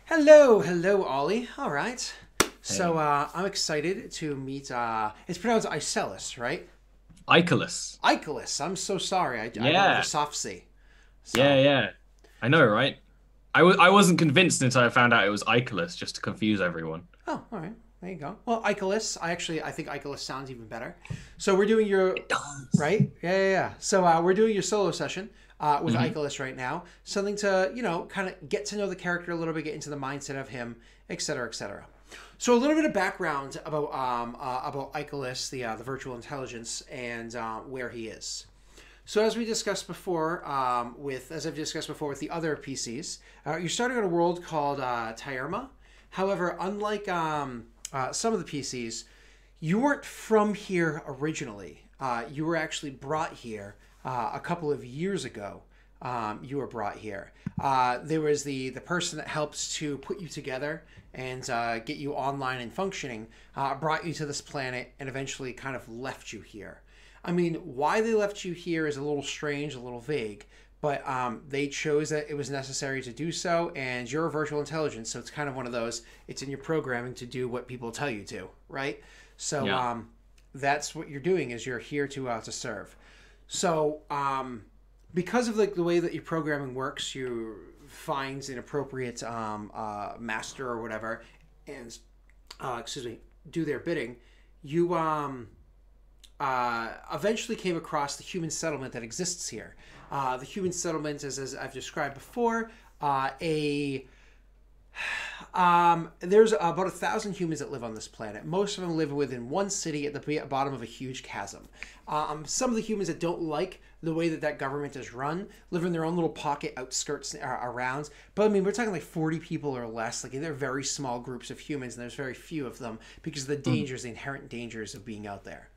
Hello, hello, Ollie. All right. So Hey. I'm excited to meet. It's pronounced Icelus, right? Icelus. Icelus. I'm so sorry. I went with a Yeah. soft C. Yeah, So, yeah. I know, right? I wasn't convinced until I found out it was Icelus, just to confuse everyone. oh, all right. There you go. Well, Icelus. I think Icelus sounds even better. So we're doing your It does. right. Yeah, yeah, yeah. So we're doing your solo session with Hmm. Icelus right now. Something to kind of get to know the character a little bit, get into the mindset of him, etc., etc. So a little bit of background about Icelus, the virtual intelligence, and where he is. So as we discussed before, as I've discussed before with the other PCs, you're starting on a world called Tyerma. However, unlike some of the PCs, you weren't from here originally. You were actually brought here a couple of years ago. You were brought here. There was the person that helps to put you together and get you online and functioning, brought you to this planet and eventually kind of left you here. I mean, why they left you here is a little strange, a little vague, but they chose that it was necessary to do so, and you're a virtual intelligence, so it's kind of one of those, it's in your programming to do what people tell you to, right? So Yeah. that's what you're doing is you're here to serve. So because of the way that your programming works, you find an appropriate master or whatever, and excuse me, do their bidding. You eventually came across the human settlement that exists here. The human settlement is, as I've described before, a there's about 1,000 humans that live on this planet. Most of them live within one city at the bottom of a huge chasm. Some of the humans that don't like the way that government is run live in their own little pocket outskirts around. But I mean, we're talking like 40 people or less. Like they're very small groups of humans, and there's very few of them because of the Mm. dangers, the inherent dangers of being out there.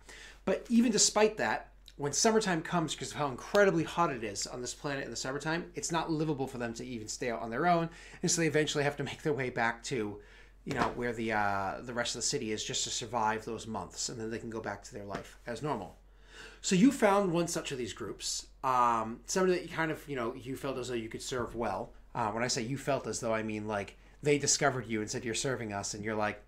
But even despite that, when summertime comes, because of how incredibly hot it is on this planet in the summertime, it's not livable for them to even stay out on their own, and so they eventually have to make their way back to, where the rest of the city is, just to survive those months, and then they can go back to their life as normal. So you found one such of these groups, somebody that you kind of you felt as though you could serve well. When I say you felt as though, I mean like they discovered you and said you're serving us, and you're like,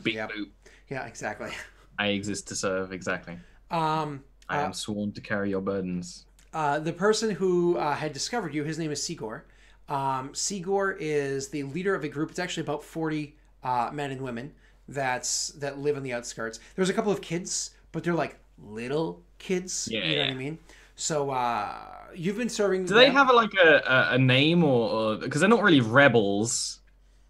Beep yep, boop. yeah, exactly. I exist to serve, exactly. Um, I am sworn to carry your burdens. the person who had discovered you, his name is Sigor. Sigor is the leader of a group. It's actually about 40 men and women that live on the outskirts. There's a couple of kids, but they're like little kids. Yeah, You know what yeah. I mean? So you've been serving Do they them. have a name or because they're not really rebels.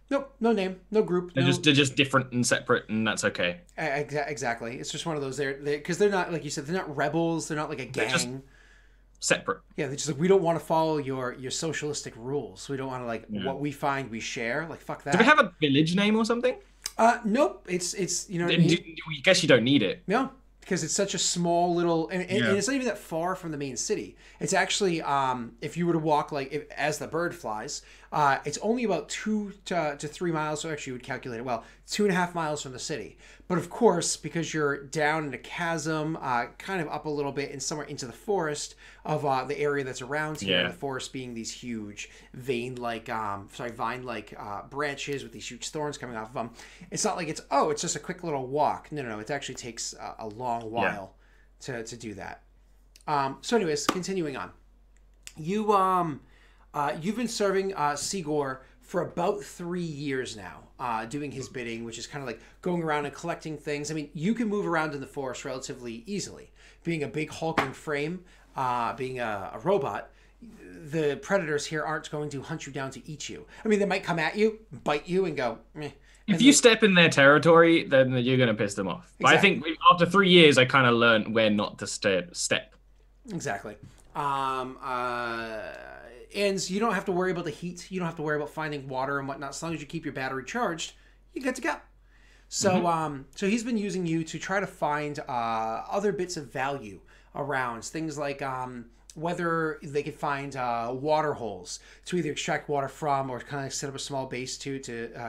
Nope, no name, no group, They're no. just they're just different and separate, and that's okay. Exactly. It's just one of those. They're because they're not, like you said, they're not rebels. They're not like a They're just gang. separate. Yeah, they're just like, we don't want to follow your socialistic rules. We don't want to, like, Yeah. what we find we share. Like, fuck Do they that. have a village name or something? Nope. It's you know what I I mean. guess you don't need it. No, because it's such a small little, and Yeah. it's not even that far from the main city. It's actually, if you were to walk like as the bird flies, it's only about 2 to 3 miles. So actually, you would calculate it well, 2.5 miles from the city. But of course, because you're down in a chasm, kind of up a little bit and somewhere into the forest of the area that's around here, and Yeah. the forest being these huge vine-like branches with these huge thorns coming off of them. It's not like it's just a quick little walk. No, no, no. It actually takes a long Yeah. while to do that. So, anyways, continuing on, you've been serving Sigor for about 3 years now, doing his bidding, which is kind of like going around and collecting things. I mean, you can move around in the forest relatively easily. Being a big hulking frame, being a robot, the predators here aren't going to hunt you down to eat you. I mean, they might come at you, bite you, and go, meh. If And you like, step in their territory, then you're going to piss them off. But I exactly. think after 3 years, I kind of learned where not to step. Exactly. Um, uh, and you don't have to worry about the heat. You don't have to worry about finding water and whatnot. As long as you keep your battery charged, you get to go. So, Hmm. so he's been using you to try to find other bits of value around things like whether they could find water holes to either extract water from or kind of set up a small base to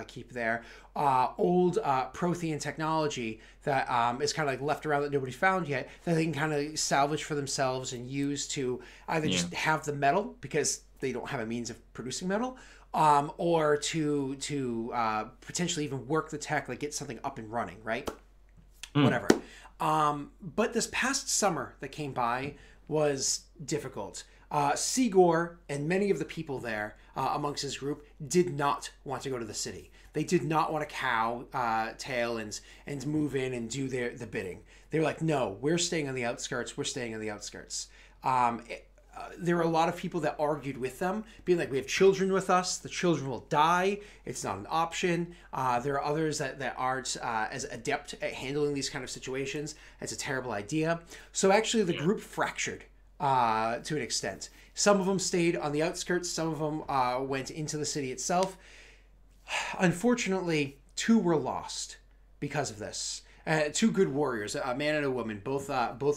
keep there. Old Prothean technology that is kind of like left around that nobody found yet that they can kind of salvage for themselves and use to either Yeah. just have the metal because they don't have a means of producing metal, or to potentially even work the tech, like get something up and running, right? Whatever. But this past summer that came by was difficult. Sigor and many of the people there amongst his group did not want to go to the city. They did not want to tail and move in and do the bidding. They were like, no, we're staying on the outskirts. We're staying on the outskirts. There were a lot of people that argued with them, being like, we have children with us. The children will die. It's not an option. There are others that aren't as adept at handling these kind of situations. It's a terrible idea. So actually the group fractured to an extent. Some of them stayed on the outskirts. Some of them went into the city itself. Unfortunately, 2 were lost because of this. 2 good warriors, a man and a woman, both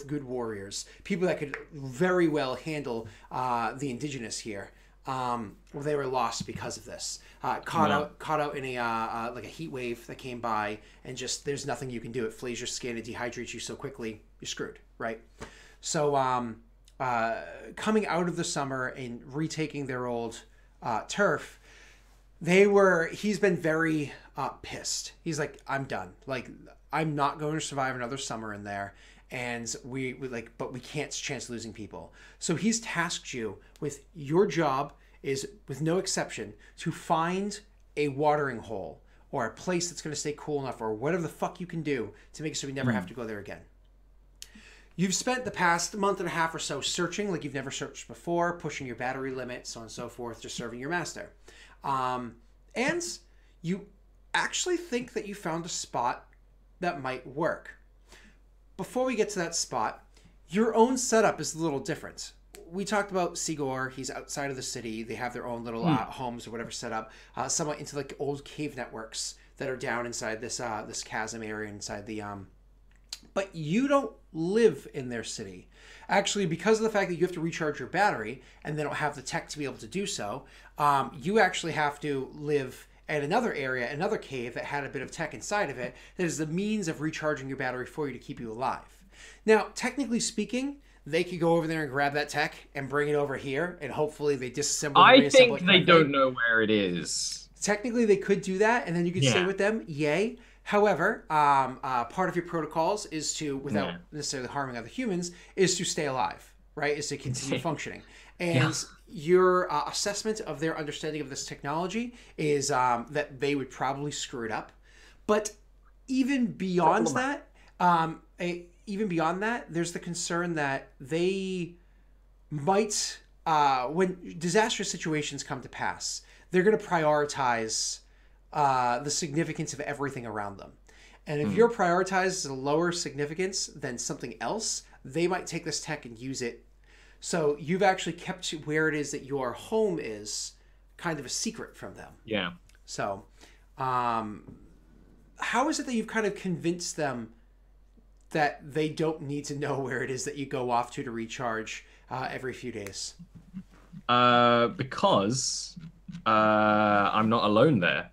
good warriors, people that could very well handle the indigenous here. They were lost because of this. Caught out in a like a heat wave that came by, and just there's nothing you can do. It flays your skin, it dehydrates you so quickly, you're screwed, right? So coming out of the summer and retaking their old turf, he's been very pissed. He's like, I'm done. Like, I'm not going to survive another summer in there. And but we can't chance losing people. So he's tasked you with your job is, with no exception, to find a watering hole or a place that's going to stay cool enough, or whatever the fuck you can do to make it so we never have to go there again. You've spent the past month and a half or so searching like you've never searched before, pushing your battery limit, so on and so forth, just serving your master. And you actually think that you found a spot that might work. Before we get to that spot, your own setup is a little different. We talked about Sigor. He's outside of the city. They have their own little homes or whatever set up, somewhat into like old cave networks that are down inside this this chasm area inside the But you don't live in their city. Actually, because of the fact that you have to recharge your battery and they don't have the tech to be able to do so, you actually have to live at another area, another cave that had a bit of tech inside of it that is the means of recharging your battery for you to keep you alive. Now, technically speaking, they could go over there and grab that tech and bring it over here, and hopefully they disassemble and I reassemble think it they correctly. don't know where it is. Technically, they could do that, and then you could stay with them. Yay. However, part of your protocols is to, without necessarily harming other humans, is to stay alive, right? Is to continue functioning. And your assessment of their understanding of this technology is that they would probably screw it up. But even beyond that, there's the concern that they might, when disastrous situations come to pass, they're going to prioritize the significance of everything around them. And if your prioritize is a lower significance than something else, they might take this tech and use it. So you've actually kept where it is that your home is kind of a secret from them. Yeah. So how is it that you've kind of convinced them that they don't need to know where it is that you go off to recharge every few days? Because I'm not alone there.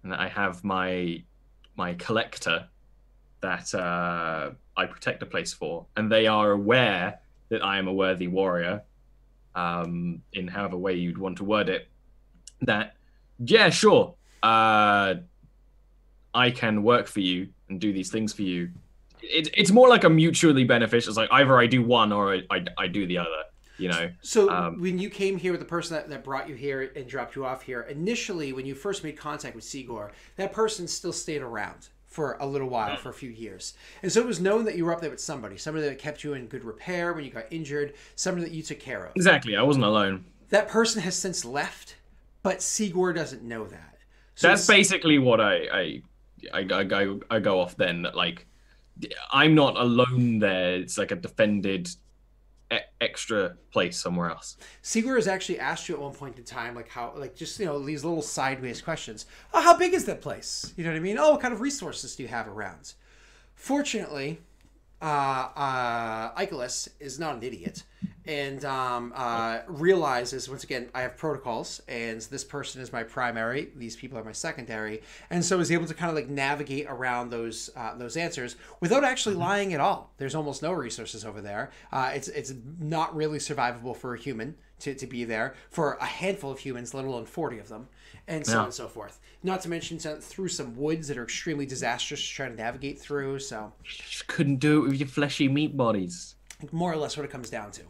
And I have my collector that I protect the place for, and they are aware that I am a worthy warrior, in however way you'd want to word it. That, yeah, sure, I can work for you and do these things for you. It's more like a mutually beneficial. It's like either I do one or I do the other. You know. So when you came here with the person that brought you here and dropped you off here, initially when you first made contact with Sigor, that person still stayed around for a little while, for a few years. And so it was known that you were up there with somebody that kept you in good repair when you got injured, somebody that you took care of. Exactly. I wasn't alone. That person has since left, but Sigor doesn't know that. So that's basically what I go off then. That, like, I'm not alone there. It's like a defended extra place somewhere else. Sigor has actually asked you at one point in time, like how, like just, you know, these little sideways questions. Oh, how big is that place? You know what I mean? Oh, what kind of resources do you have around? Fortunately, Icelus is not an idiot and realizes, once again, I have protocols and this person is my primary, these people are my secondary, and so is able to kind of like navigate around those answers without actually lying at all. There's almost no resources over there. It's not really survivable for a human to be there for a handful of humans, let alone 40 of them, and so on and so forth. Not to mention through some woods that are extremely disastrous to try to navigate through. So You just couldn't do it with your fleshy meat bodies. more or less what it comes down to.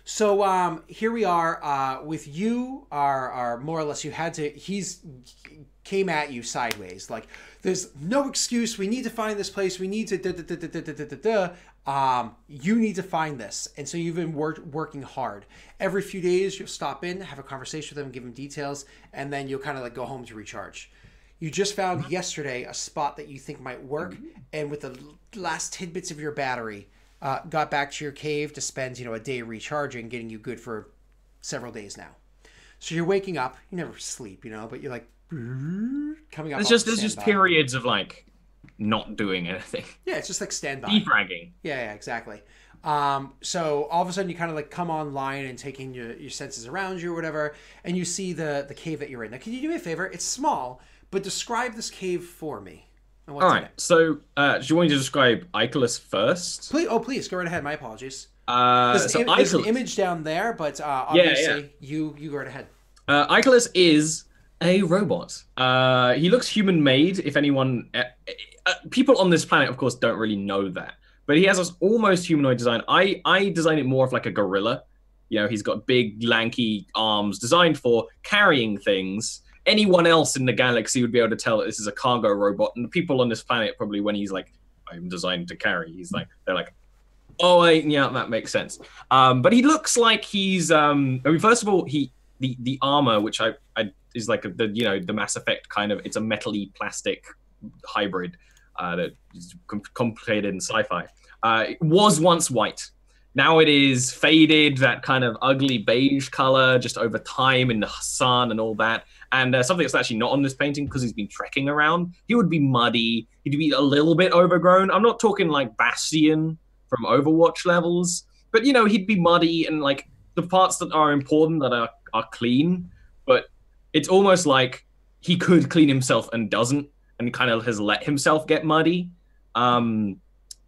So here we are with you. Are more or less you had to. He's came at you sideways. Like there's no excuse. We need to find this place. We need to. You need to find this, and so you've been working hard. Every few days you'll stop in, have a conversation with him, give him details, and then you'll kind of like go home to recharge. You just found yesterday a spot that you think might work, and with the last tidbits of your battery. Got back to your cave to spend, a day recharging, getting you good for several days now. So you're waking up. You never sleep, but you're like coming up. There's just periods of like not doing anything. Yeah, it's just like standby. Defragging. Yeah, exactly. So all of a sudden you kind of like come online and taking your senses around you or whatever, and you see the cave that you're in. Now, can you do me a favor? It's small, but describe this cave for me. All right. So, do you want me to describe Icelus first? Please go right ahead. My apologies. There's an image down there, but obviously you go right ahead. Icelus is a robot. He looks human-made. If anyone, people on this planet, of course, don't really know that, but he has this almost humanoid design. I design it more of like a gorilla. He's got big, lanky arms designed for carrying things. Anyone else in the galaxy would be able to tell that this is a cargo robot, and the people on this planet probably, when he's like, "I'm designed to carry," they're like, "Oh, yeah, that makes sense." But he looks like he's. First of all, the armor, which I is like the Mass Effect kind of. It's a metally plastic hybrid that is complicated in sci-fi. It was once white. Now it is faded, that kind of ugly beige color, just over time in the sun and all that. And something that's actually not on this painting because he's been trekking around. He would be muddy. He'd be a little bit overgrown. I'm not talking like Bastion from Overwatch levels, but he'd be muddy and like the parts that are important that are clean. But it's almost like he could clean himself and doesn't, and kind of has let himself get muddy.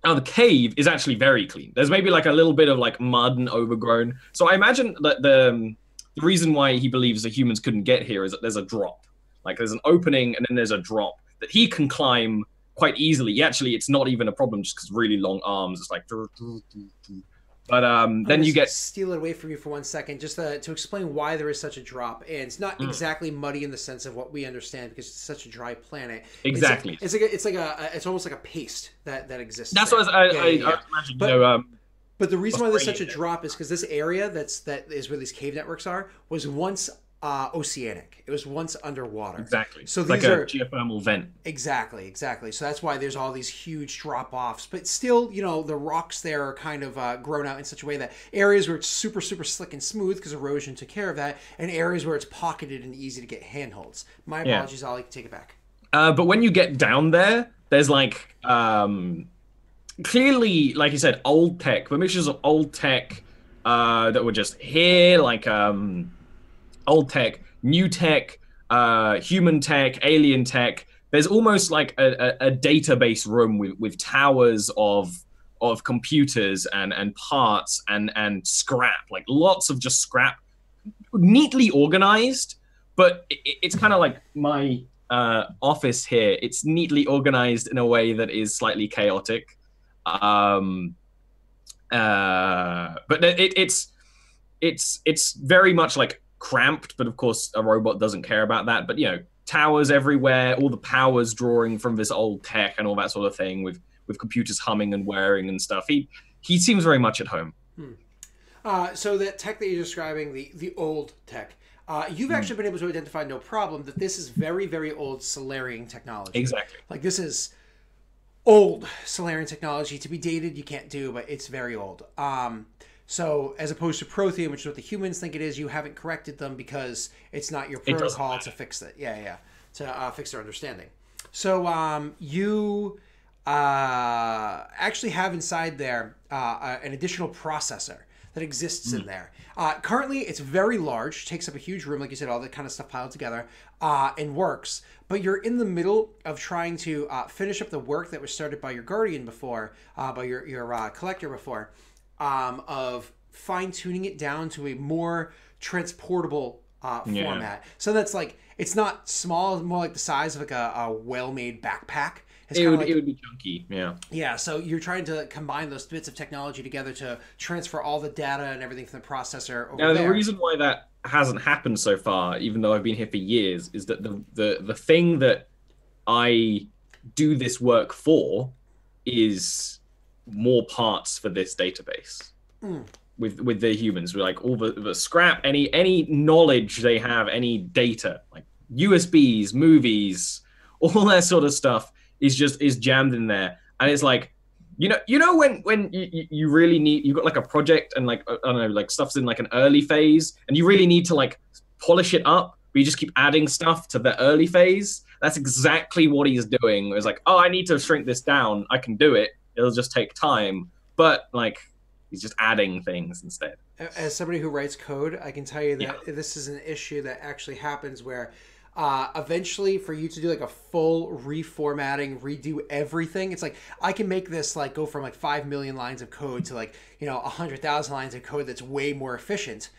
Now the cave is actually very clean. There's maybe like a little bit of like mud and overgrown. So I imagine that the reason why he believes the humans couldn't get here is that there's a drop. Like there's an opening and then there's a drop that he can climb quite easily. Actually, it's not even a problem just because really long arms. It's like, but then you get steal it away from you for 1 second, just to explain why there is such a drop. And it's not exactly muddy in the sense of what we understand because it's such a dry planet. Exactly. It's almost like a paste that exists. That's there. what I imagine. But the reason why there's such a drop is because this area that is where these cave networks are was once oceanic. It was once underwater. Exactly. So these are a geothermal vent. Exactly. So that's why there's all these huge drop-offs. But still, the rocks there are kind of grown out in such a way that areas where it's super, super slick and smooth because erosion took care of that, and areas where it's pocketed and easy to get handholds. My apologies, Ollie, take it back. But when you get down there, there's like clearly, like you said, old tech, but mixtures of old tech that were just here, like old tech, new tech, human tech, alien tech. There's almost like a database room with towers of computers and parts and scrap, like lots of just scrap, neatly organized. But it's kind of like my office here. It's neatly organized in a way that is slightly chaotic. But it's very much like cramped, but of course a robot doesn't care about that. But towers everywhere, all the power's drawing from this old tech and all that sort of thing, with computers humming and whirring and stuff. He seems very much at home. So that tech that you're describing, the old tech, you've actually been able to identify, no problem, that this is very, very old Solarian technology. Exactly. Like this is old Solarian technology. To be dated, you can't do, but it's very old. So as opposed to Prothean, which is what the humans think it is, you haven't corrected them because it's not your protocol to fix it. To fix their understanding. So you actually have inside there an additional processor that exists in there. Currently, it's very large, takes up a huge room, like you said, all that kind of stuff piled together, and works. But you're in the middle of trying to finish up the work that was started by your guardian before, by your collector before, of fine tuning it down to a more transportable format. So that's like, it's not small, it's more like the size of like a well-made backpack. It would be chunky, yeah. Yeah, so you're trying to combine those bits of technology together to transfer all the data and everything from the processor over Now, there. the reason why that hasn't happened so far, even though I've been here for years, is that the thing that I do this work for is more parts for this database. With the humans, like all the scrap, any knowledge they have, any data, like USBs, movies, all that sort of stuff is jammed in there. And it's like, you know when you really need, you've got like a project and like, I don't know, like stuff's in like an early phase and you really need to like polish it up, but you just keep adding stuff to the early phase. That's exactly what he's doing. It's like, oh, I need to shrink this down. I can do it. It'll just take time. But like, he's just adding things instead. As somebody who writes code, I can tell you that this is an issue that actually happens where eventually for you to do like a full reformatting, redo everything, it's like I can make this like go from like 5 million lines of code to like, 100,000 lines of code that's way more efficient.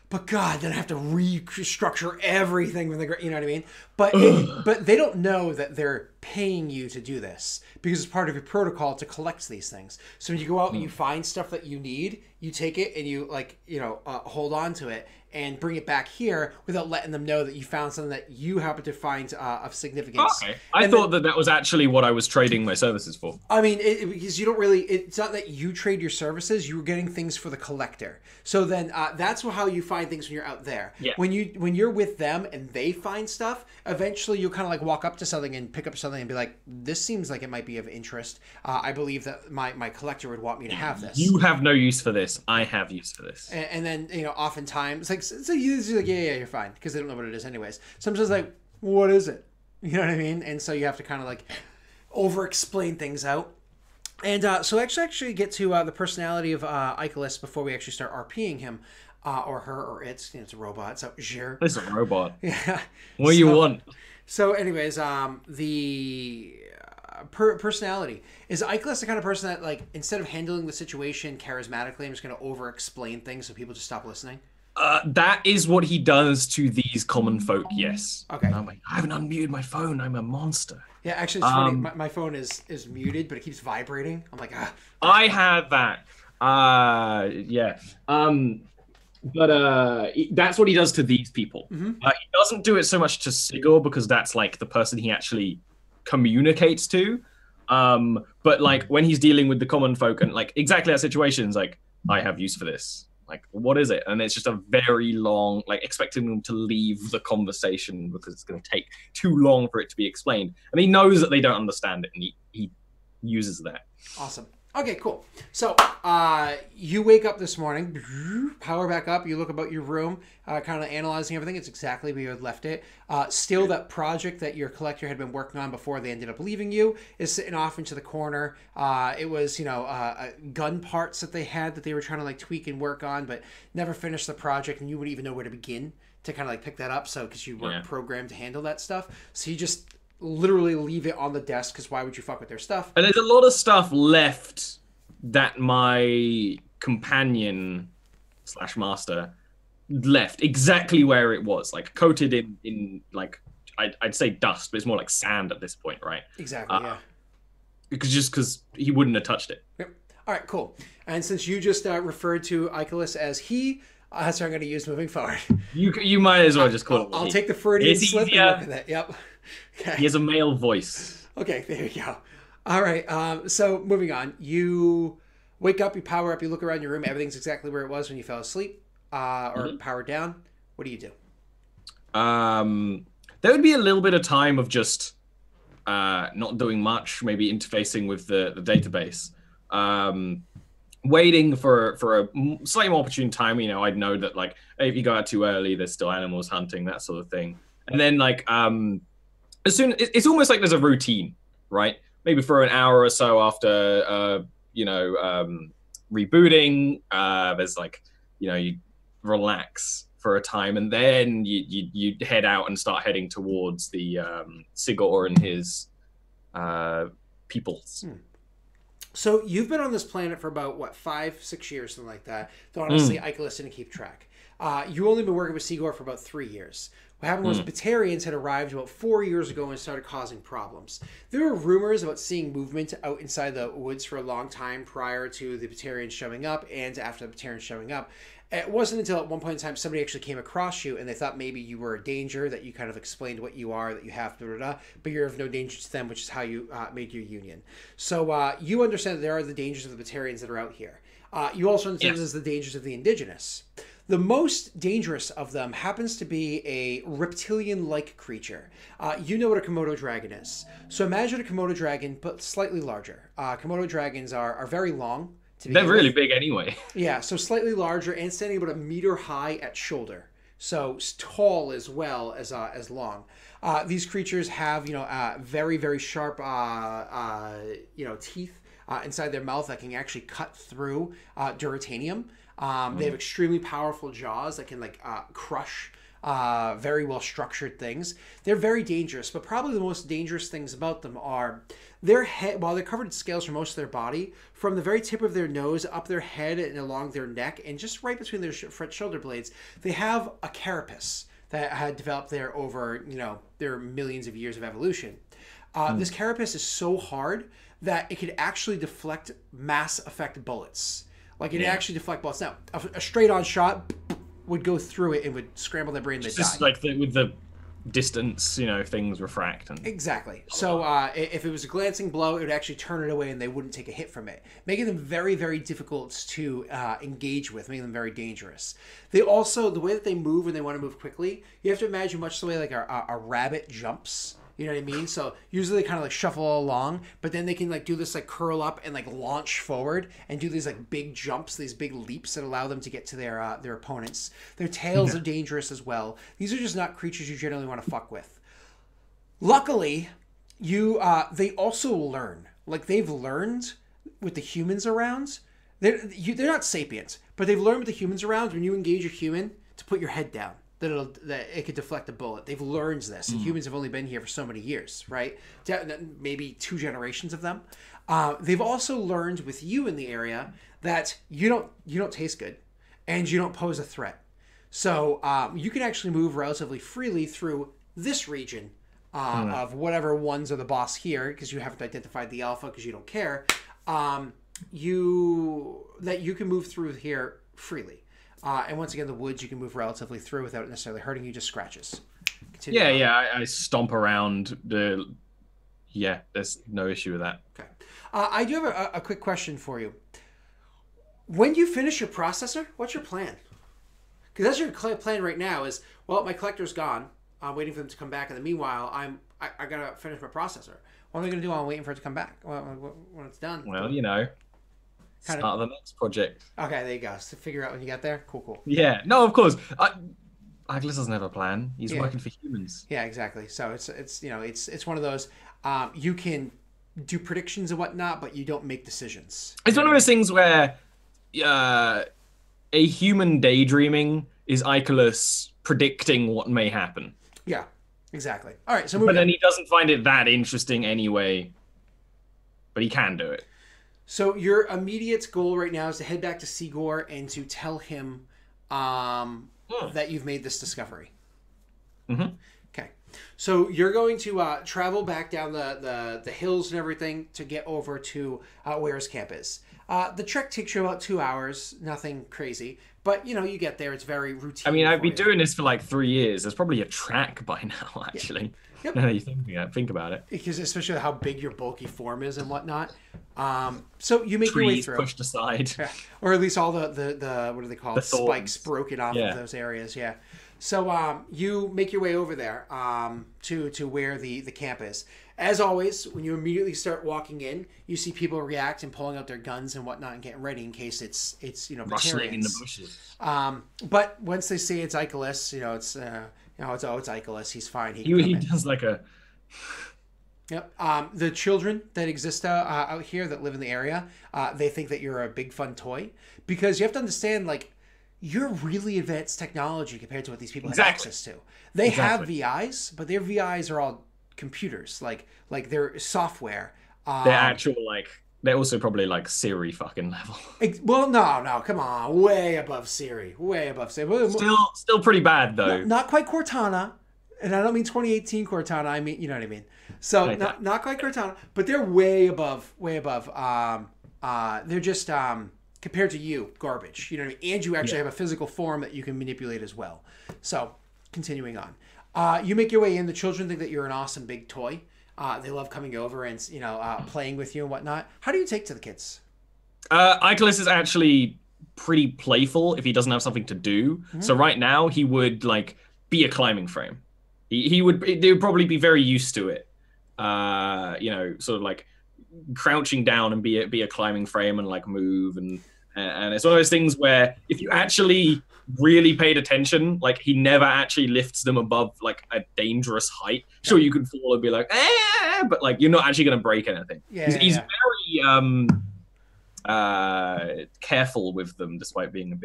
But God, then I have to restructure everything from the, you know what I mean? But they don't know that they're paying you to do this because it's part of your protocol to collect these things. So when you go out and you find stuff that you need, you take it and you like, hold on to it and bring it back here without letting them know that you found something that you happen to find of significance. Okay. I thought that was actually what I was trading my services for. I mean, because you don't really, it's not that you trade your services, you were getting things for the collector. So then that's how you find things when you're out there. Yeah. When you're with them and they find stuff, eventually you'll kind of like walk up to something and pick up something and be like, this seems like it might be of interest. I believe that my collector would want me to have this. You have no use for this. I have use for this. And then, oftentimes, like, so you're like, yeah, you're fine, because they don't know what it is anyways. Sometimes like, what is it? You know what I mean? And so you have to kind of like over-explain things out. And so actually get to the personality of Icelus before we actually start RPing him, or her, or it's a robot. So Jir. It's a robot. Yeah. What do you want? So, anyways, the personality is Icelus the kind of person that like instead of handling the situation charismatically, I'm just going to over-explain things so people just stop listening. That is what he does to these common folk, yes. Okay. I'm like, I haven't unmuted my phone. I'm a monster. Yeah, actually, it's funny. My phone is muted, but it keeps vibrating. I'm like, ah. I have that. Yeah. But that's what he does to these people. Mm-hmm. He doesn't do it so much to Sigurd because that's like the person he actually communicates to. But like when he's dealing with the common folk and like exactly that situation is like, I have use for this. Like, what is it? And it's just a very long, like expecting them to leave the conversation because it's going to take too long for it to be explained. And he knows that they don't understand it and he uses that. Awesome. Okay, cool. So you wake up this morning, power back up, you look about your room, kind of analyzing everything. It's exactly where you had left it. Still, that project that your collector had been working on before they ended up leaving you is sitting off into the corner. It was, gun parts that they had that they were trying to like tweak and work on, but never finished the project, and you wouldn't even know where to begin to kind of like pick that up. So because you weren't programmed to handle that stuff, so you just literally leave it on the desk because why would you fuck with their stuff? And there's a lot of stuff left that my companion / master left exactly where it was, like coated in like I'd say dust, but it's more like sand at this point, right? Exactly. Yeah. Because he wouldn't have touched it. Yep. All right. Cool. And since you just referred to Icelus as he, that's what I'm going to use moving forward. You might as well just call it. I'll take the Freudian slip and look at that. Yep. Okay. He has a male voice. Okay, there you go. All right, so moving on. You wake up, you power up, you look around your room. Everything's exactly where it was when you fell asleep or powered down. What do you do? There would be a little bit of time of just not doing much, maybe interfacing with the database. Waiting for a slightly more opportune time. I'd know that like if you go out too early, there's still animals hunting, that sort of thing. And then like as soon it's almost like there's a routine, right? Maybe for an hour or so after rebooting, there's like you relax for a time, and then you head out and start heading towards the Sigurd and his peoples. So you've been on this planet for about what 5, 6 years, something like that. Though honestly, Icelus didn't keep track. You only been working with Sigor for about 3 years. What happened was Batarians had arrived about 4 years ago and started causing problems. There were rumors about seeing movement out inside the woods for a long time prior to the Batarians showing up and after the Batarians showing up. It wasn't until at one point in time somebody actually came across you and they thought maybe you were a danger, that you kind of explained what you are, that you have, but you're of no danger to them, which is how you made your union. So you understand that there are the dangers of the Batarians that are out here. You also understand there's the dangers of the indigenous. The most dangerous of them happens to be a reptilian-like creature. You know what a Komodo dragon is. So imagine a Komodo dragon, but slightly larger. Komodo dragons are very long. They're really big anyway. Yeah, so slightly larger and standing about 1 meter high at shoulder. So tall as well as long. These creatures have, very, very sharp, teeth inside their mouth that can actually cut through duratanium. They have extremely powerful jaws that can crush very well structured things. They're very dangerous, but probably the most dangerous things about them are their head. While they're covered in scales for most of their body, from the very tip of their nose up their head and along their neck and just right between their front shoulder blades, they have a carapace that had developed there over their millions of years of evolution. This carapace is so hard that it could actually deflect mass effect bullets. Like it actually deflect bullets. Now, a straight-on shot would go through it and would scramble their brain. They'd die. Just like with the distance, things refract. Exactly. So if it was a glancing blow, it would actually turn it away and they wouldn't take a hit from it, making them very, very difficult to engage with, making them very dangerous. They also, the way that they move when they want to move quickly, you have to imagine much the way like a rabbit jumps. You know what I mean? So usually they kind of shuffle along, but then they can do this curl up and launch forward and do these big jumps, these big leaps that allow them to get to their opponents. Their tails are dangerous as well. These are just not creatures you generally want to fuck with. Luckily, they also learn. They've learned with the humans around. They're not sapient, but they've learned with the humans around when you engage a human to put your head down. That it could deflect a bullet. They've learned this. And humans have only been here for so many years, right? Maybe 2 generations of them. They've also learned with you in the area that you don't taste good, and you don't pose a threat. So you can actually move relatively freely through this region of whatever ones are the boss here, because you haven't identified the alpha because you don't care. You can move through here freely. And once again, the woods you can move relatively through without necessarily hurting you, just scratches. Continue on. I stomp around the... Yeah, there's no issue with that. Okay. I do have a quick question for you. When you finish your processor, what's your plan? Because that's your plan right now is, well, my collector's gone. I'm waiting for them to come back. And in the meanwhile, I got to finish my processor. What am I going to do while I'm waiting for it to come back? When it's done. Well, start the next project. Okay, there you go. So figure out when you get there. Cool. Yeah. No, of course. Icelus doesn't have a plan. He's working for humans. Yeah, exactly. So it's one of those. You can do predictions and whatnot, but you don't make decisions. It's one of those things where a human daydreaming is Icelus predicting what may happen. Yeah, exactly. All right. So but then he doesn't find it that interesting anyway. But he can do it. So your immediate goal right now is to head back to Sigor and to tell him that you've made this discovery. Mm-hmm. Okay. So you're going to travel back down the hills and everything to get over to where his camp is. The trek takes you about 2 hours, nothing crazy. But, you get there. It's very routine. I mean, I've been doing this for 3 years. There's probably a track by now, actually. Yep. Now that you think about it. Because especially how big your bulky form is and whatnot. So you make your way through. Pushed aside. Yeah. Or at least all the what do they call it? Spikes broken off of those areas. Yeah. So you make your way over there to where the camp is. As always, when you immediately start walking in, you see people react and pulling out their guns and whatnot and getting ready in case it's rustling in the bushes. But once they see it's Icelus, it's Icelus. He's fine. He does a. Yep. The children that exist out here that live in the area, they think that you're a big fun toy because you have to understand you're really advanced technology compared to what these people have access to. They have VIs, but their VIs are all computers, like their software. They're actual they're also probably like Siri fucking level. Well, no, come on, way above Siri, way above Siri. Still pretty bad though. Not quite Cortana, and I don't mean 2018 Cortana. I mean, you know what I mean. So Okay. not quite Cortana, but they're way above, way above. They're just compared to you, garbage. You know what I mean? And you actually have a physical form that you can manipulate as well. So continuing on, you make your way in. The children think that you're an awesome big toy. They love coming over and playing with you and whatnot. How do you take to the kids? Icelus is actually pretty playful if he doesn't have something to do. So right now he would like be a climbing frame. They would probably be very used to it. Sort of like crouching down and be a climbing frame and like move and it's one of those things where if you actually really paid attention, like he never actually lifts them above like a dangerous height. Sure, you could fall and be like, but like you're not actually going to break anything. He's very careful with them, despite being a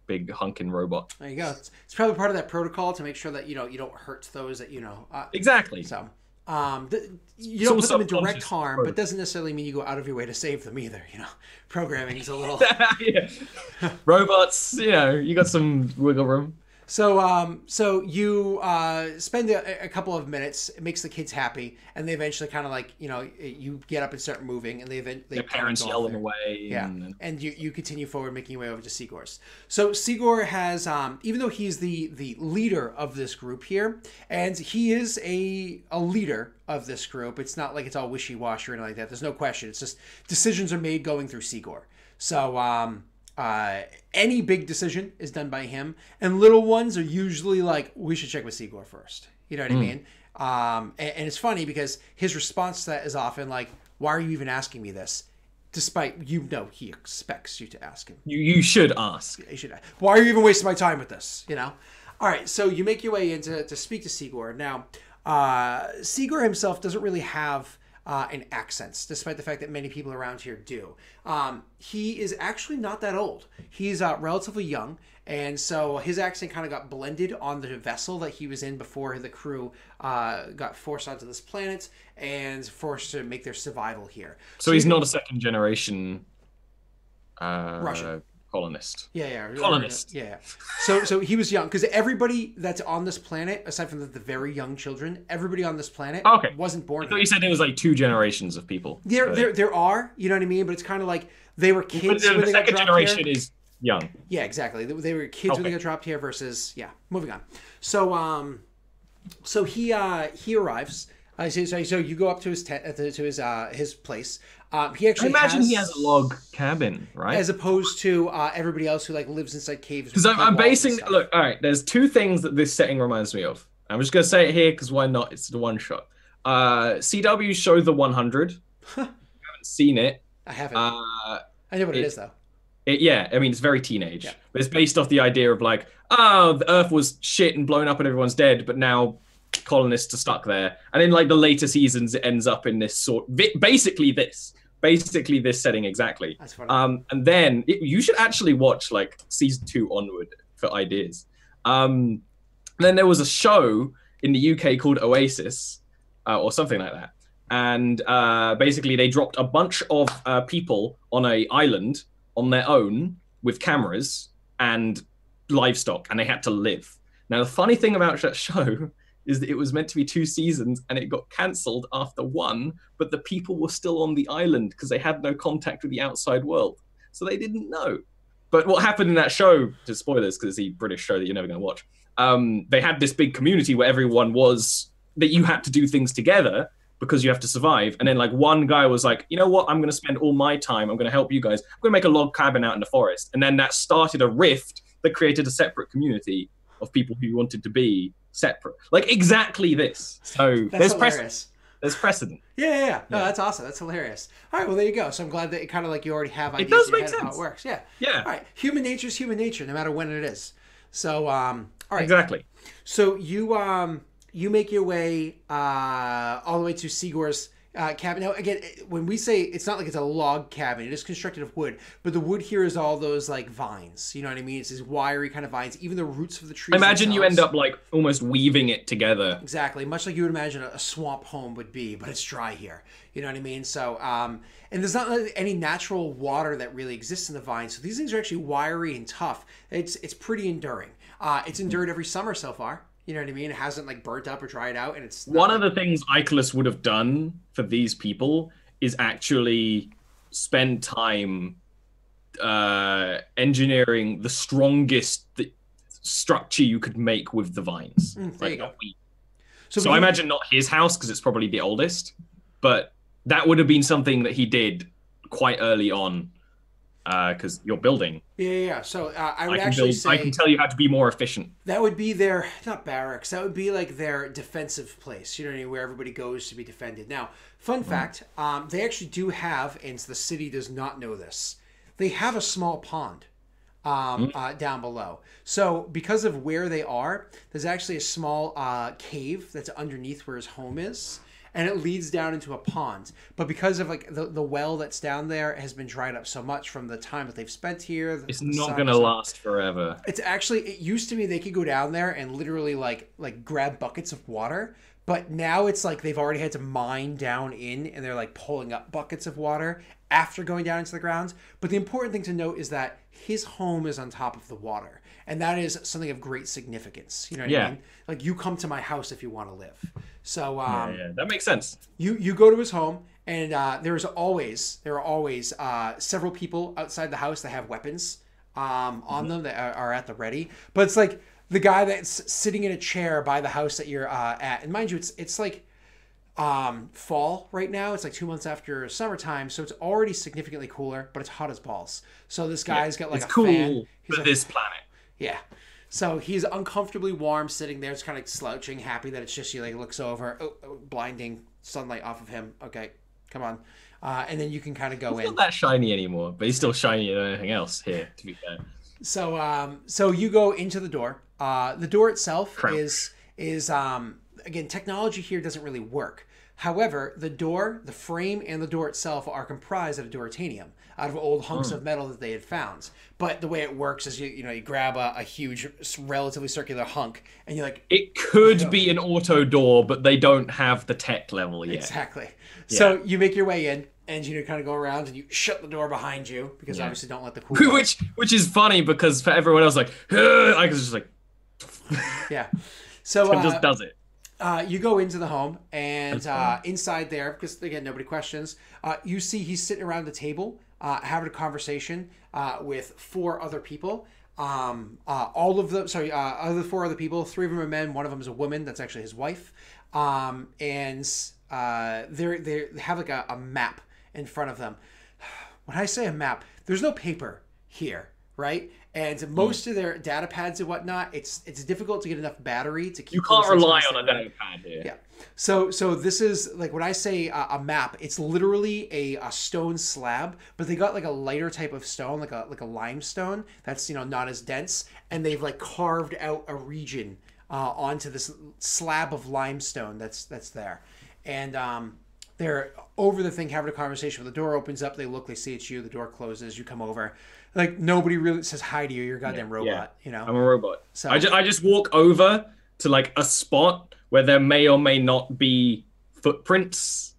big hunking robot. There you go. It's probably part of that protocol to make sure that you don't hurt those that exactly. So. You don't put them in direct harm, but doesn't necessarily mean you go out of your way to save them either. Programming is a little robots. You got some wiggle room. So you spend a couple of minutes. It makes the kids happy, and they eventually kind of like you get up and start moving, and their parents yell them away. Yeah, and you continue forward, making your way over to Sigor's. So Sigor has, even though he's the leader of this group here, and he is a leader of this group. It's not like it's all wishy-washy or anything like that. There's no question. It's just decisions are made going through Sigor. So any big decision is done by him, and little ones are usually like, we should check with Sigor first. You know what I mean? And it's funny because his response to that is often like, why are you even asking me this? Despite he expects you to ask him. You should ask. You should. Why are you even wasting my time with this? All right, so you make your way in to speak to Sigor. Now, Sigor himself doesn't really have an accent, despite the fact that many people around here do. He is actually not that old. He's relatively young, and so his accent kind of got blended on the vessel that he was in before the crew got forced onto this planet and forced to make their survival here. So he's not a second generation Russian colonist. Yeah. Colonist. Yeah. So he was young because everybody that's on this planet, aside from the very young children, everybody on this planet wasn't born. I thought you said there was like 2 generations of people. There are, you know what I mean? But it's kind of like they were kids when they the got second dropped generation here. is young. Yeah, exactly. They were kids when they got dropped here versus moving on. So he arrives. So you go up to his his place. He actually he has a log cabin, right? As opposed to everybody else who like lives inside caves. Because I'm basing. Look, all right. There's 2 things that this setting reminds me of. I'm just gonna say it here because why not? It's the one shot. CW show the 100. I haven't seen it. I haven't. I know what it is though. It's very teenage, but it's based off the idea of like, the Earth was shit and blown up and everyone's dead, but now colonists are stuck there. And in like the later seasons, it ends up in this basically this setting exactly. That's funny. And then you should actually watch like season 2 onward for ideas. Then there was a show in the UK called Oasis, or something like that. And basically they dropped a bunch of people on an island on their own with cameras and livestock, and they had to live. Now, the funny thing about that show is that it was meant to be 2 seasons and it got cancelled after 1, but the people were still on the island because they had no contact with the outside world. So they didn't know. But what happened in that show, to spoilers, because it's a British show that you're never going to watch, they had this big community where everyone that you had to do things together because you have to survive. And then like one guy was like, you know what, I'm going to spend all my time, I'm going to help you guys. I'm going to make a log cabin out in the forest. And then that started a rift that created a separate community of people who wanted to be separate. Like exactly this. So there's precedent. There's precedent. Yeah. No, that's awesome. That's hilarious. All right, well, there you go. So I'm glad that it kind of like you already have ideas it does in your make head of sense. how it works. Yeah. Yeah. All right. Human nature is human nature, no matter when it is. So, all right. Exactly. So you make your way all the way to Sigor's cabin. Now, again, when we say it's not like it's a log cabin, it is constructed of wood, but the wood here is all those like vines. You know what I mean? It's these wiry kind of vines. Even the roots of the trees. I imagine you themselves, end up like almost weaving it together. exactly, much like you would imagine a swamp home would be, but it's dry here. You know what I mean? So, and there's not any natural water that really exists in the vines. So these things are actually wiry and tough. It's pretty enduring. It's endured every summer so far. You know what I mean? It hasn't like burnt up or dried out, and it's One of the things Icelus would have done for these people is actually spend time engineering the strongest structure you could make with the vines. there you go. So I imagine not his house because it's probably the oldest, but that would have been something that he did quite early on because you're building. Yeah. So I would say I can tell you how to be more efficient. that would be their, not barracks, that would be like their defensive place, you know what I mean, where everybody goes to be defended. Now, fun fact, they actually do have, and the city does not know this, they have a small pond down below. So because of where they are, there's actually a small cave that's underneath where his home is. And it leads down into a pond. But because of like the well that's down there has been dried up so much from the time that they've spent here. It's not going to last forever. It's actually, it used to be they could go down there and literally like grab buckets of water. But now it's like they've already had to mine down in and they're like pulling up buckets of water after going down into the ground. But the important thing to note is that his home is on top of the water. And that is something of great significance. You know what I mean? Like, you come to my house if you want to live. So that makes sense. You go to his home, and there are always several people outside the house that have weapons on them that are at the ready. But it's like the guy that's sitting in a chair by the house that you're at. And mind you, it's like fall right now. It's like 2 months after summertime, so it's already significantly cooler, but it's hot as balls. So this guy's got like it's a cool fan. for this planet. Yeah. So he's uncomfortably warm sitting there. It's kind of like slouching, happy that it's just you. Like, looks over, blinding sunlight off of him. Okay, come on. And then you can kind of go in. He's not that shiny anymore, but he's still shinier than anything else here, to be fair. So you go into the door. The door itself is again, technology here doesn't really work. However, the door, the frame, and the door itself are comprised of Duratanium out of old hunks of metal that they had found. But the way it works is you grab a huge, relatively circular hunk, and you're like... It could be an auto door, but they don't have the tech level yet. Exactly. Yeah. So you make your way in, and you kind of go around, and you shut the door behind you, because obviously don't let the cool... Which is funny, because for everyone else, like... I was just like... Yeah. So... it just does it. You go into the home, and inside there, because again, nobody questions, you see he's sitting around the table, having a conversation with 4 other people. All of them, other 4 other people, 3 of them are men, 1 of them is a woman, that's actually his wife. And they have like a map in front of them. When I say a map, there's no paper here, right? And most of their data pads and whatnot, it's difficult to get enough battery to keep. You can't rely on a data pad here. Yeah. So this is like when I say a map, it's literally a stone slab, but they got like a lighter type of stone, like a limestone that's not as dense, and they've like carved out a region onto this slab of limestone that's there, and they're over the thing having a conversation. When the door opens up, they look, they see it's you. The door closes. You come over. Like, nobody really says hi to you. You're a goddamn robot, I'm a robot. So I just walk over to like a spot where there may or may not be footprints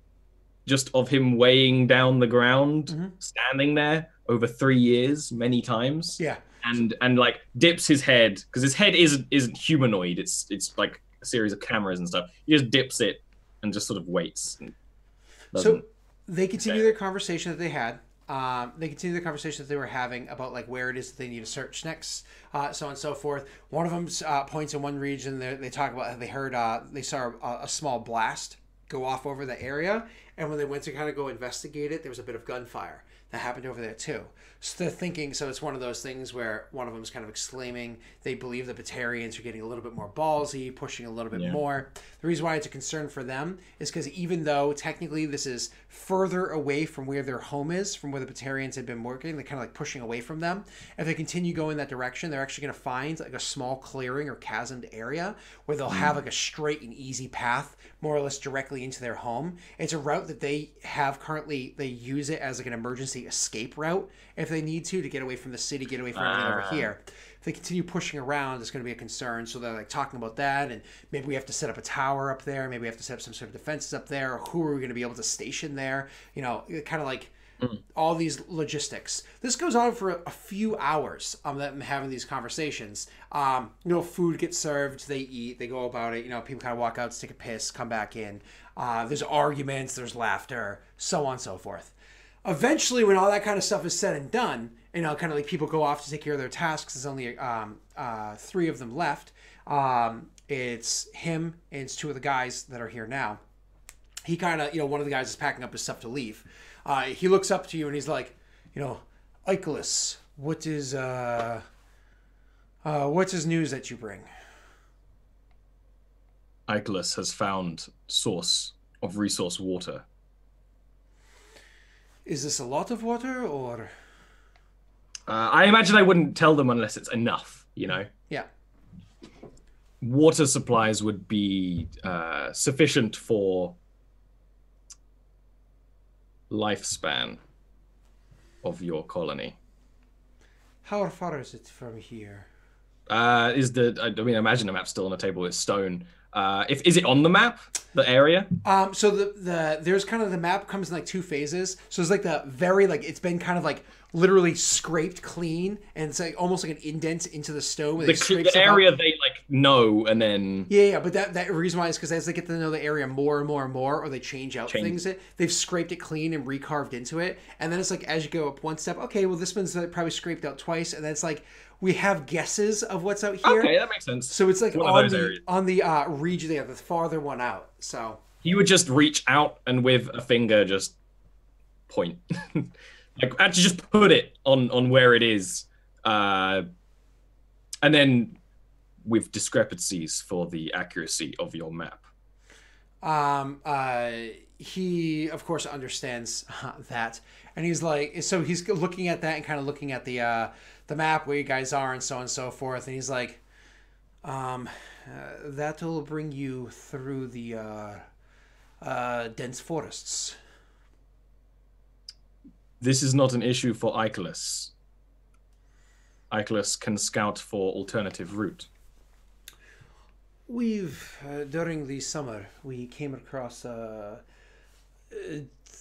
just of him weighing down the ground, standing there over 3 years, many times. Yeah. And like dips his head, because his head isn't humanoid. It's like a series of cameras and stuff. He just dips it and just sort of waits. So they continue their conversation that they had. They continue the conversation that they were having about like where it is that they need to search next, so on and so forth. One of them points in one region. They talk about how they heard they saw a small blast go off over the area, and when they went to kind of go investigate it, there was a bit of gunfire that happened over there too. So they're thinking, so it's one of those things where one of them is kind of exclaiming they believe the Batarians are getting a little bit more ballsy, pushing a little bit more. The reason why it's a concern for them is because even though technically this is further away from where their home is, from where the Batarians had been working, they're kind of like pushing away from them. If they continue going that direction, they're actually going to find like a small clearing or chasmed area where they'll have like a straight and easy path more or less directly into their home. It's a route that they have currently, they use it as like an emergency escape route if they need to get away from the city, get away from everything over here. If they continue pushing around, it's going to be a concern. So they're like talking about that, and maybe we have to set up a tower up there. Maybe we have to set up some sort of defenses up there. Or who are we going to be able to station there? You know, kind of like all these logistics. This goes on for a few hours. Them having these conversations. You know, food gets served. They eat. They go about it. You know, people kind of walk out, take a piss, come back in. There's arguments. There's laughter, so on and so forth. Eventually, when all that kind of stuff is said and done, you know, kind of like people go off to take care of their tasks. There's only 3 of them left. It's him and it's 2 of the guys that are here now. He kind of, you know, one of the guys is packing up his stuff to leave. He looks up to you and he's like, you know, Icelus, what is news that you bring? Icelus has found source of resource water. Is this a lot of water, or? I imagine I wouldn't tell them unless it's enough, you know? Yeah. Water supplies would be sufficient for lifespan of your colony. How far is it from here? I mean, imagine the map's still on the table. It's stone. Is it on the map, the area? So there's kind of, the map comes in like 2 phases. So it's like the very, like, it's been kind of like literally scraped clean, and it's like almost like an indent into the stone. Where The area they like know, and then yeah. But that reason why is because as they get to know the area more and more and more, or they change out things, they've scraped it clean and recarved into it, and then it's like as you go up one step, okay, well this one's probably scraped out twice, and then it's like we have guesses of what's out here. Okay, that makes sense. So it's like on the region, the farther one out. So he would just reach out and with a finger just point. Like, actually just put it on where it is. And then with discrepancies for the accuracy of your map. He, of course, understands that. And he's like, so he's looking at that and kind of looking at the map where you guys are and so on and so forth. And he's like, that'll bring you through the dense forests. This is not an issue for Icelus. Icelus can scout for alternative route. We've, during the summer, we came across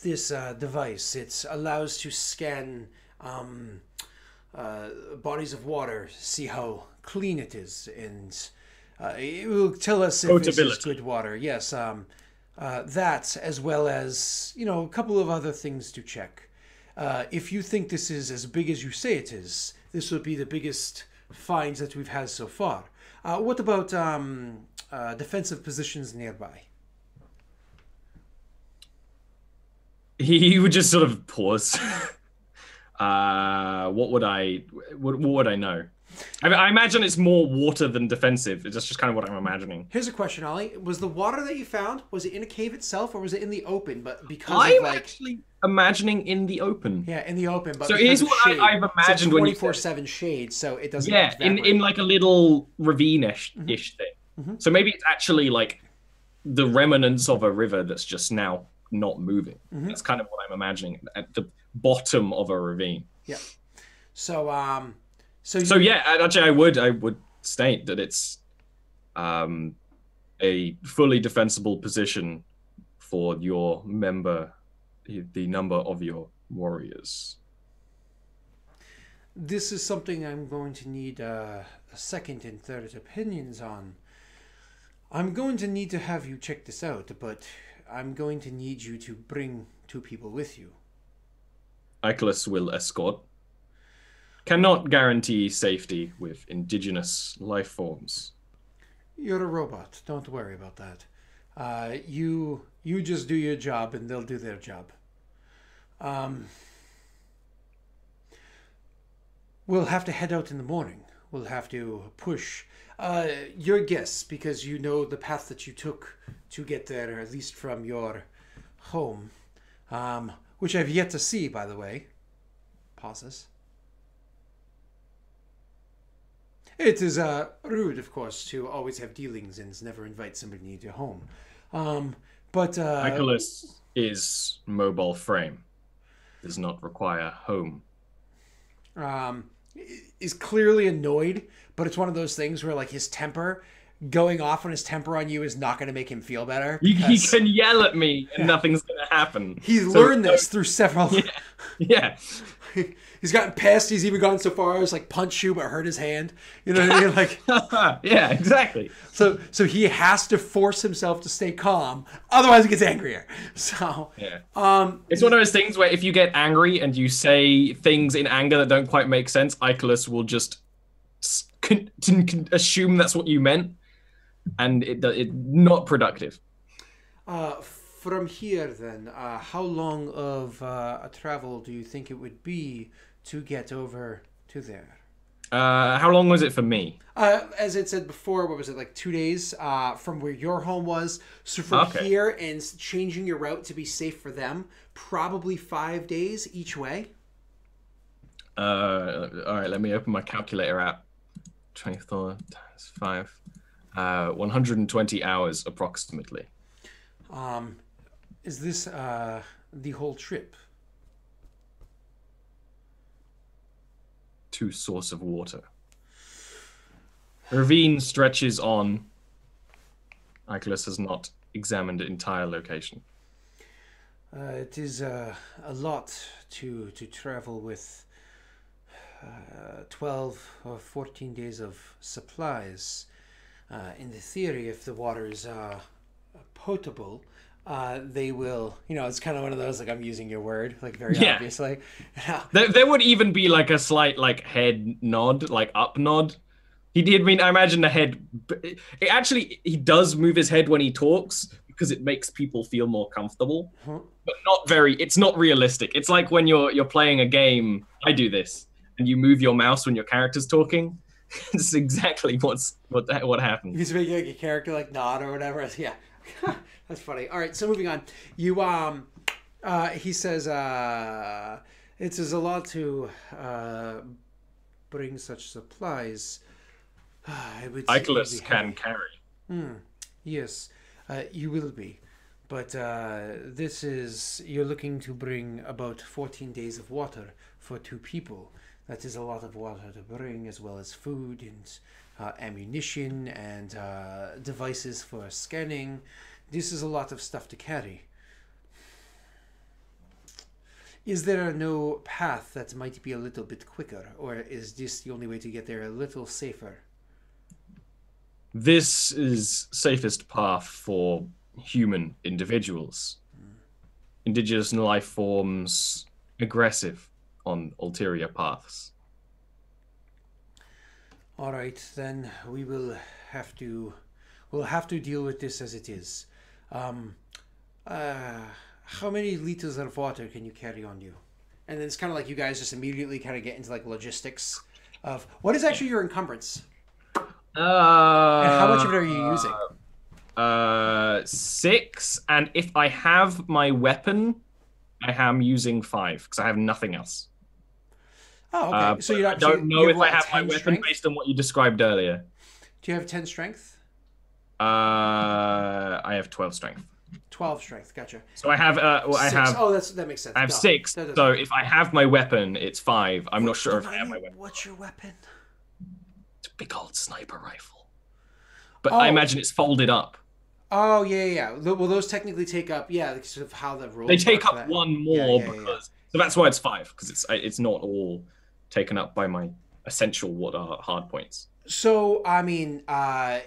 this device. It allows to scan bodies of water, see how clean it is, and it will tell us if this is good water. Yes, that, as well as, you know, a couple of other things to check. If you think this is as big as you say it is, this will be the biggest finds that we've had so far. What about defensive positions nearby? He would just sort of pause. What would I know? I imagine it's more water than defensive. That's just kind of what I'm imagining. Here's a question, Ollie. Was the water that you found, was it in a cave itself, or was it in the open? But because I'm of, like, actually imagining in the open. Yeah, in the open. But so here's what I've imagined when you 24/7 shade, so it doesn't. Yeah, in like a little ravine-ish thing. Mm-hmm. So maybe it's actually like the remnants of a river that's just now not moving. Mm-hmm. That's kind of what I'm imagining at the bottom of a ravine. Yeah. So yeah, actually, I would state that it's a fully defensible position for your member, the number of your warriors. This is something I'm going to need a second and third opinions on. I'm going to need to have you check this out, but I'm going to need you to bring 2 people with you. Icelus will escort. Cannot guarantee safety with indigenous life forms. You're a robot. Don't worry about that. You just do your job and they'll do their job. We'll have to head out in the morning. We'll have to push. Your guess, because you know the path that you took to get there, at least from your home, which I've yet to see, by the way. Pauses. It is rude, of course, to always have dealings and never invite somebody into your home. But Icelus is mobile frame. Does not require home. Is clearly annoyed, but it's one of those things where like his temper, going off on his temper on you is not going to make him feel better. He can yell at me and nothing's going to happen. He's learned this through several. Yeah. He's gotten past. He's even gone so far as like punch you but hurt his hand. You know what I mean? Like, yeah, exactly. So he has to force himself to stay calm, otherwise he gets angrier. So yeah, it's one of those things where if you get angry and you say things in anger that don't quite make sense, Icelus will just assume that's what you meant, and it's not productive. From here, then, how long of a travel do you think it would be to get over to there? How long was it for me? As it said before, what was it, like 2 days from where your home was? So from here and changing your route to be safe for them, probably 5 days each way. All right, let me open my calculator app. 24 times 5. 120 hours approximately. Is this the whole trip? To source of water. Ravine stretches on. Icelus has not examined the entire location. It is a lot to travel with 12 or 14 days of supplies. In the theory, if the water is potable, they will, it's kind of one of those, like, I'm using your word, like, very obviously. There would even be like a slight like head nod, like up nod. I imagine the head, he does move his head when he talks because it makes people feel more comfortable, but it's not realistic. It's like when you're playing a game, I do this, and you move your mouse when your character's talking. It's exactly what happens. You just make like a character like nod or whatever. Yeah. That's funny. All right, so moving on. He says, it is a lot to bring such supplies. Icelus can carry. Yes, you will be. But you're looking to bring about 14 days of water for 2 people. That is a lot of water to bring, as well as food and ammunition and devices for scanning. This is a lot of stuff to carry. Is there no path that might be a little bit quicker, or is this the only way to get there a little safer? This is safest path for human individuals. Indigenous life forms aggressive on ulterior paths. All right, then we'll have to deal with this as it is. How many liters of water can you carry on you? And then it's kind of like you guys just immediately kind of get into like logistics of what is actually your encumbrance? And how much of it are you using? 6, and if I have my weapon, I am using 5 because I have nothing else. Oh, okay. So I don't know if I have my weapon based on what you described earlier. Do you have 10 strength? I have 12 strength. 12 strength, gotcha. So I have. That makes sense. I have 6. So if I have my weapon, it's 5. I'm not sure if I have my weapon. What's your weapon? It's a big old sniper rifle. But I imagine it's folded up. Oh yeah. Well, those technically take up because of how the rules. They take up one more because. So that's why it's 5 because it's not all taken up by my essential hard points. So, I mean,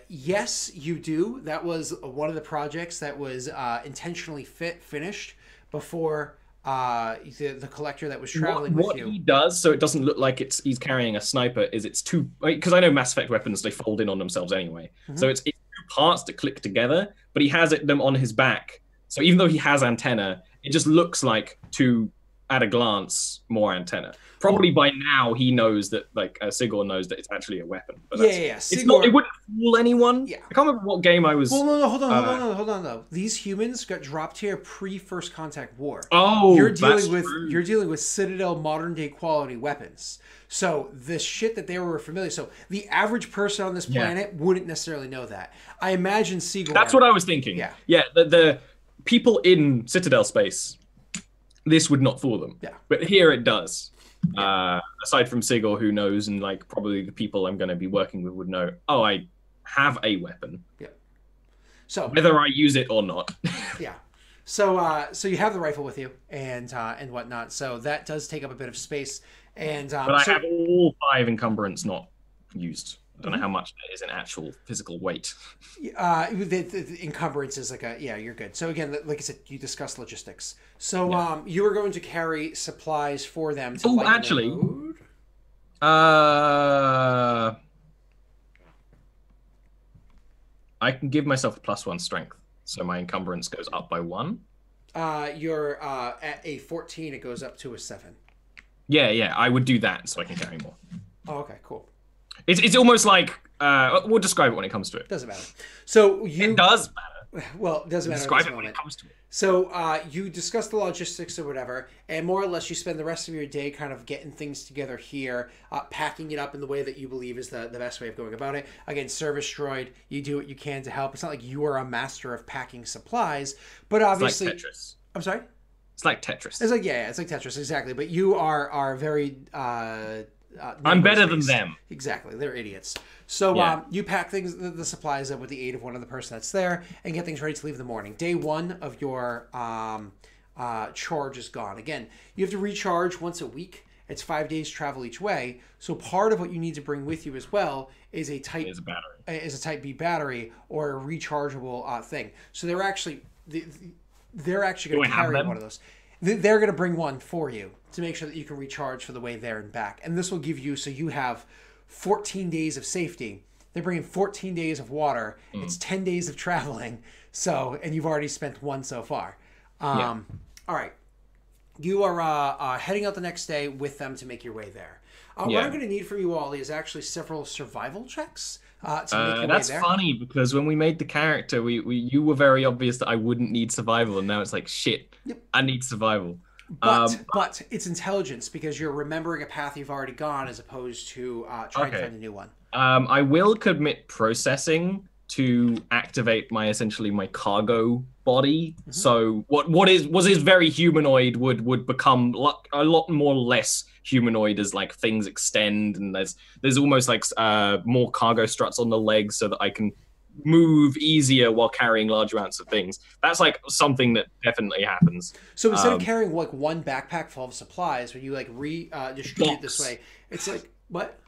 yes, you do. That was one of the projects that was intentionally finished before the collector that was traveling with you. What he does, so it doesn't look like he's carrying a sniper, is it's 2... Because I know Mass Effect weapons, they fold in on themselves anyway. Mm-hmm. So it's 2 parts that click together, but he has them on his back. So even though he has antenna, it just looks like 2, at a glance, more antenna. Probably by now he knows that, Sigor knows that it's actually a weapon. But It's not, it wouldn't fool anyone. Yeah. I can't remember what game I was... Well, no, hold on, though. These humans got dropped here pre-First Contact War. Oh, you're dealing with Citadel modern-day quality weapons. So the shit that they were familiar... So the average person on this planet wouldn't necessarily know that. I imagine Sigor... That's what I was thinking. Yeah. Yeah, people in Citadel space, this would not fool them. Yeah. But here it does. Aside from Sigil, who knows, and like probably the people I'm going to be working with would know. Oh, I have a weapon. Yeah. So whether I use it or not. Yeah. So so you have the rifle with you and whatnot. So that does take up a bit of space. And but I have all 5 encumbrance not used. I don't know how much that is in actual physical weight. The encumbrance is like you're good. So again, like I said, you discussed logistics. So you are going to carry supplies for them to lighten the load? I can give myself a +1 strength, so my encumbrance goes up by 1. You're at a 14, it goes up to a 7. Yeah, I would do that so I can carry more. Oh, okay, cool. It's almost like we'll describe it when it comes to it. Doesn't matter. So it does matter. Well, it doesn't matter. Describe it when it comes to it. So you discuss the logistics or whatever, and more or less you spend the rest of your day kind of getting things together here, packing it up in the way that you believe is the best way of going about it. Again, service droid, you do what you can to help. It's not like you are a master of packing supplies, but obviously, it's like Tetris. I'm sorry. It's like Tetris. It's like it's like Tetris, exactly. But you are very. I'm better than them. Exactly, they're idiots. So you pack things, the supplies up with the aid of one of the person that's there, and get things ready to leave in the morning. Day 1 of your charge is gone. Again, you have to recharge once a week. It's 5 days travel each way. So part of what you need to bring with you as well is a Type B battery or a rechargeable thing. So they're actually going to carry one of those. They're going to bring one for you to make sure that you can recharge for the way there and back. And this will give you, so you have 14 days of safety. They're bringing 14 days of water. It's 10 days of traveling. So, and you've already spent 1 so far. All right. You are heading out the next day with them to make your way there. What I'm going to need from you all is actually several survival checks. To make your way there. That's funny because when we made the character, you were very obvious that I wouldn't need survival, and now it's like shit. Yep. I need survival. But it's intelligence because you're remembering a path you've already gone as opposed to trying to find a new one. I will commit processing to activate my cargo body. So what was his very humanoid would become a lot more less humanoid as like things extend, and there's almost like more cargo struts on the legs so that I can move easier while carrying large amounts of things. That's like something that definitely happens. So instead of carrying like one backpack full of supplies where you like distribute this way, it's like what?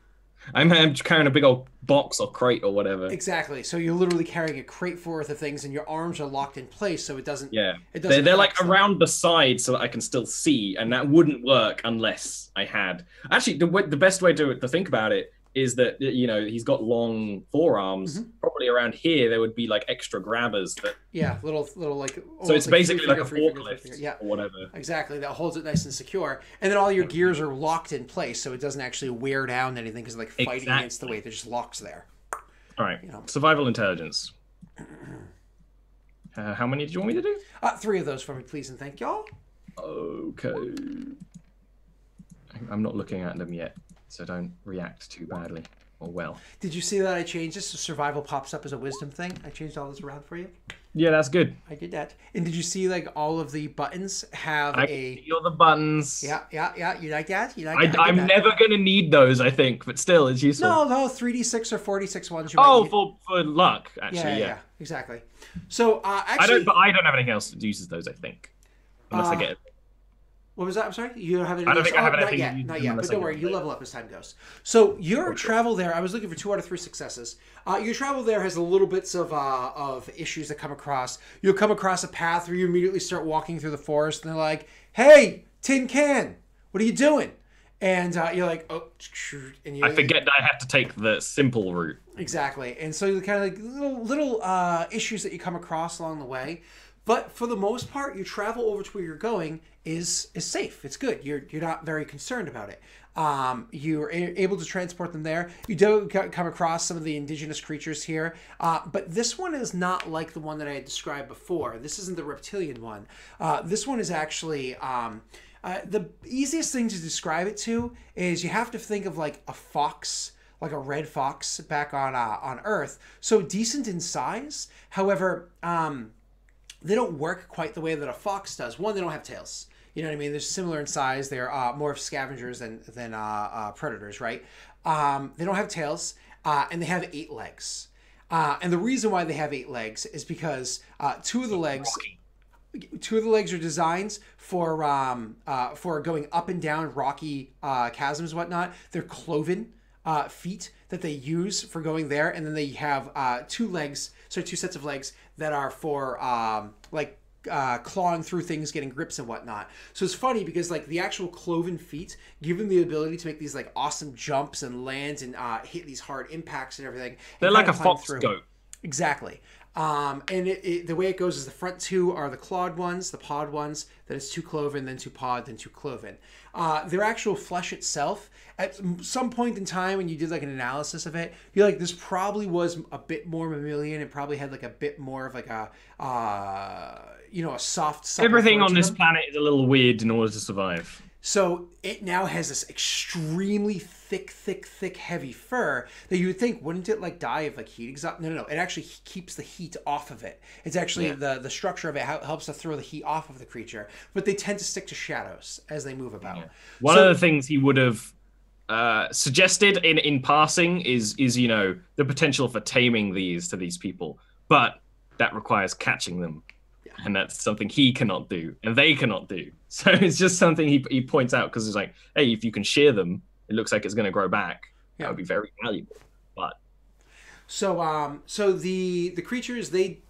I'm carrying a big old box or crate or whatever. Exactly. So you're literally carrying a crate worth of things, and your arms are locked in place, so it doesn't. Yeah. It doesn't. They're like around the side, so that I can still see, and that wouldn't work unless I had. Actually, the best way to think about it is that he's got long forearms. Probably around here there would be like extra grabbers that. Yeah, little like. So it's basically like a forklift or whatever. Exactly, that holds it nice and secure, and then all your gears are locked in place, so it doesn't actually wear down anything because like fighting against the weight. There's just locks there. All right. Survival intelligence. How many did you want me to do? 3 of those for me, please, and thank y'all. Okay. I'm not looking at them yet, so don't react too badly or well. Did you see that I changed this so survival pops up as a wisdom thing? I changed all this around for you. Yeah, that's good. I did that. And did you see like all of the buttons have I can see all the buttons. Yeah. You like that? I'm never gonna need those, I think, but still, it's useful. No, 3d6 or 4d6 ones. For luck, actually. Yeah, exactly. So actually, I don't have anything else that uses those. I think, unless I get it. What was that? I'm sorry? You don't have anything? I don't think I have anything. Not yet. But don't worry, you level up as time goes. So your travel there, I was looking for 2 out of 3 successes. Your travel there has a little bits of issues that come across. You'll come across a path where you immediately start walking through the forest, and they're like, "Hey, tin can, what are you doing?" And you're like, "Oh," and I forget that I have to take the simple route. Exactly, and so you kind of like little issues that you come across along the way. But for the most part, you travel over to where you're going is safe. It's good. You're not very concerned about it. You're able to transport them there. You do come across some of the indigenous creatures here, but this one is not like the one that I had described before. This isn't the reptilian one. This one is actually the easiest thing to describe it to is you have to think of like a fox, like a red fox back on Earth. So decent in size. However, they don't work quite the way that a fox does. One, they don't have tails. You know what I mean? They're similar in size. They're more of scavengers than predators, right? They don't have tails, and they have 8 legs. And the reason why they have 8 legs is because two of the legs are designed for going up and down rocky chasms and whatnot. They're cloven feet that they use for going there, and then they have 2 sets of legs that are for clawing through things, getting grips and whatnot. So it's funny because like the actual cloven feet give them the ability to make these like awesome jumps and lands and hit these hard impacts and everything. They're like a fox goat. Exactly. And the way it goes is the front 2 are the clawed ones, the pawed ones, then it's 2 cloven, then 2 pawed, then 2 cloven. Their actual flesh itself, at some point in time when you did like an analysis of it, you're like, this probably was a bit more mammalian. It probably had like a bit more of like a soft. Everything on this planet is a little weird in order to survive. So it now has this extremely thick, heavy fur that you would think, wouldn't it like die of like heat exhaustion? No. It actually keeps the heat off of it. It's actually the structure of it helps to throw the heat off of the creature. But they tend to stick to shadows as they move about. Yeah. One of the things he would have suggested in passing is the potential for taming these to these people, but that requires catching them. And that's something he cannot do, and they cannot do. So it's just something he points out because it's like, hey, if you can shear them, it looks like it's going to grow back. Yeah. That would be very valuable. But so the creatures, they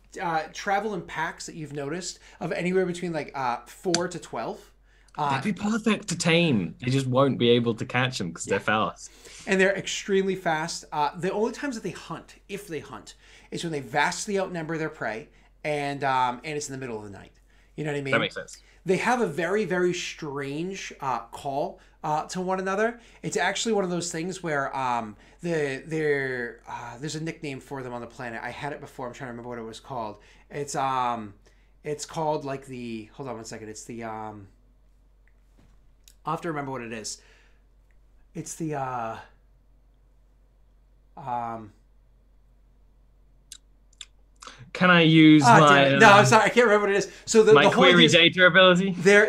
travel in packs that you've noticed of anywhere between like 4 to 12. They'd be perfect to tame. They just won't be able to catch them because they're fast. And they're extremely fast. The only times that they hunt, if they hunt, is when they vastly outnumber their prey. And it's in the middle of the night. You know what I mean? That makes sense. They have a very, very strange call to one another. It's actually one of those things where there's a nickname for them on the planet. I had it before. I'm trying to remember what it was called. It's called like the. Hold on one second. It's the. I'll have to remember what it is. It's the. Can I use my... No, I'm sorry. I can't remember what it is. So my query data ability? Their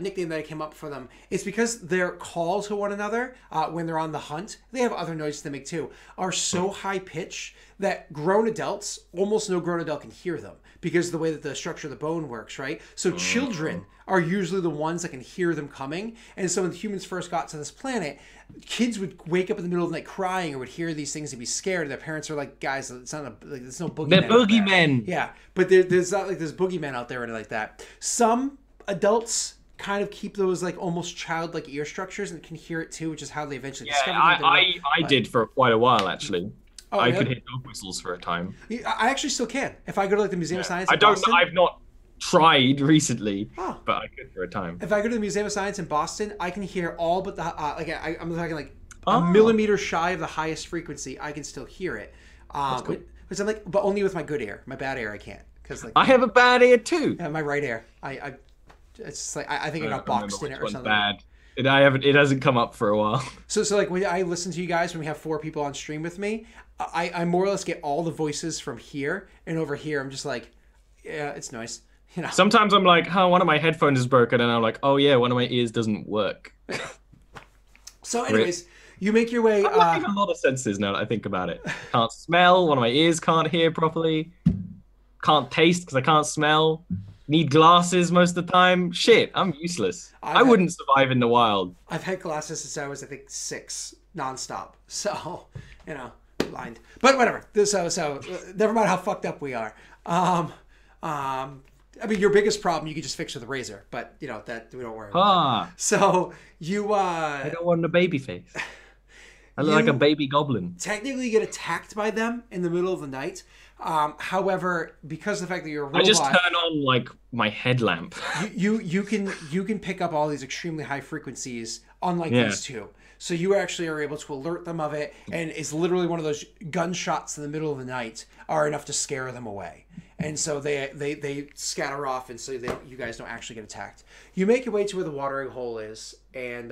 nickname that I came up for them is because their call to one another when they're on the hunt, they have other noises they make too, are so high-pitched that grown adults, almost no grown adult can hear them because of the way that the structure of the bone works, right? So children are usually the ones that can hear them coming. And so when humans first got to this planet, kids would wake up in the middle of the night crying or would hear these things and be scared. And their parents are like, guys, it's not there's no boogeymen. They're boogeymen. Yeah, but there's not like there's boogeymen out there or anything like that. Some adults kind of keep those like almost childlike ear structures and can hear it too, which is how they eventually discovered it. I did for quite a while, actually. Oh, I could hear dog whistles for a time. I actually still can. If I go to like the Museum of Science in Boston, I've not tried recently, but I could for a time. If I go to the Museum of Science in Boston, I can hear all but the I'm talking like a millimeter shy of the highest frequency. I can still hear it. Cool. Which I'm like, but only with my good ear. My bad ear, I can't. Because like I have a bad ear too. Yeah, my right ear. It's just like I think I got boxed in it or something. Bad. It hasn't come up for a while. So like when I listen to you guys when we have 4 people on stream with me, I more or less get all the voices from here, and over here I'm just like, yeah, it's noise. You know. Sometimes I'm like, one of my headphones is broken, and I'm like, oh yeah, one of my ears doesn't work. So anyways, you make your way. I'm making a lot of senses now that I think about it. Can't smell. One of my ears can't hear properly. Can't taste because I can't smell. Need glasses most of the time. Shit, I'm useless. I wouldn't survive in the wild. I've had glasses since I was, I think, 6, nonstop. So, blind. But whatever. So never mind how fucked up we are. I mean, your biggest problem you could just fix with a razor, but that we don't worry about. So you. I don't want a baby face. I look like a baby goblin. Technically, you get attacked by them in the middle of the night. However, because of the fact that you're a robot, I just turn on like my headlamp. you can pick up all these extremely high frequencies, unlike these two. So you actually are able to alert them of it, and it's literally one of those gunshots in the middle of the night are enough to scare them away. And so they scatter off, and so you guys don't actually get attacked. You make your way to where the watering hole is, and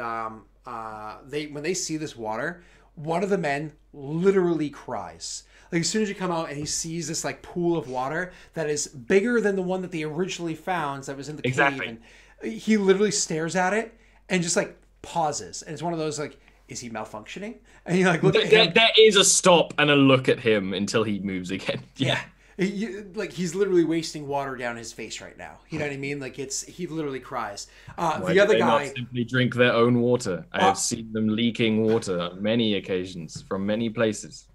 when they see this water, one of the men literally cries. Like as soon as you come out and he sees this like pool of water that is bigger than the one that they originally found that was in the cave, and he literally stares at it and just like pauses. And it's one of those like, is he malfunctioning? And you like look at him. There is a stop and a look at him until he moves again. Yeah. Like he's literally wasting water down his face right now. You know what I mean? Like he literally cries. The other guy not simply drink their own water. I have seen them leaking water on many occasions from many places.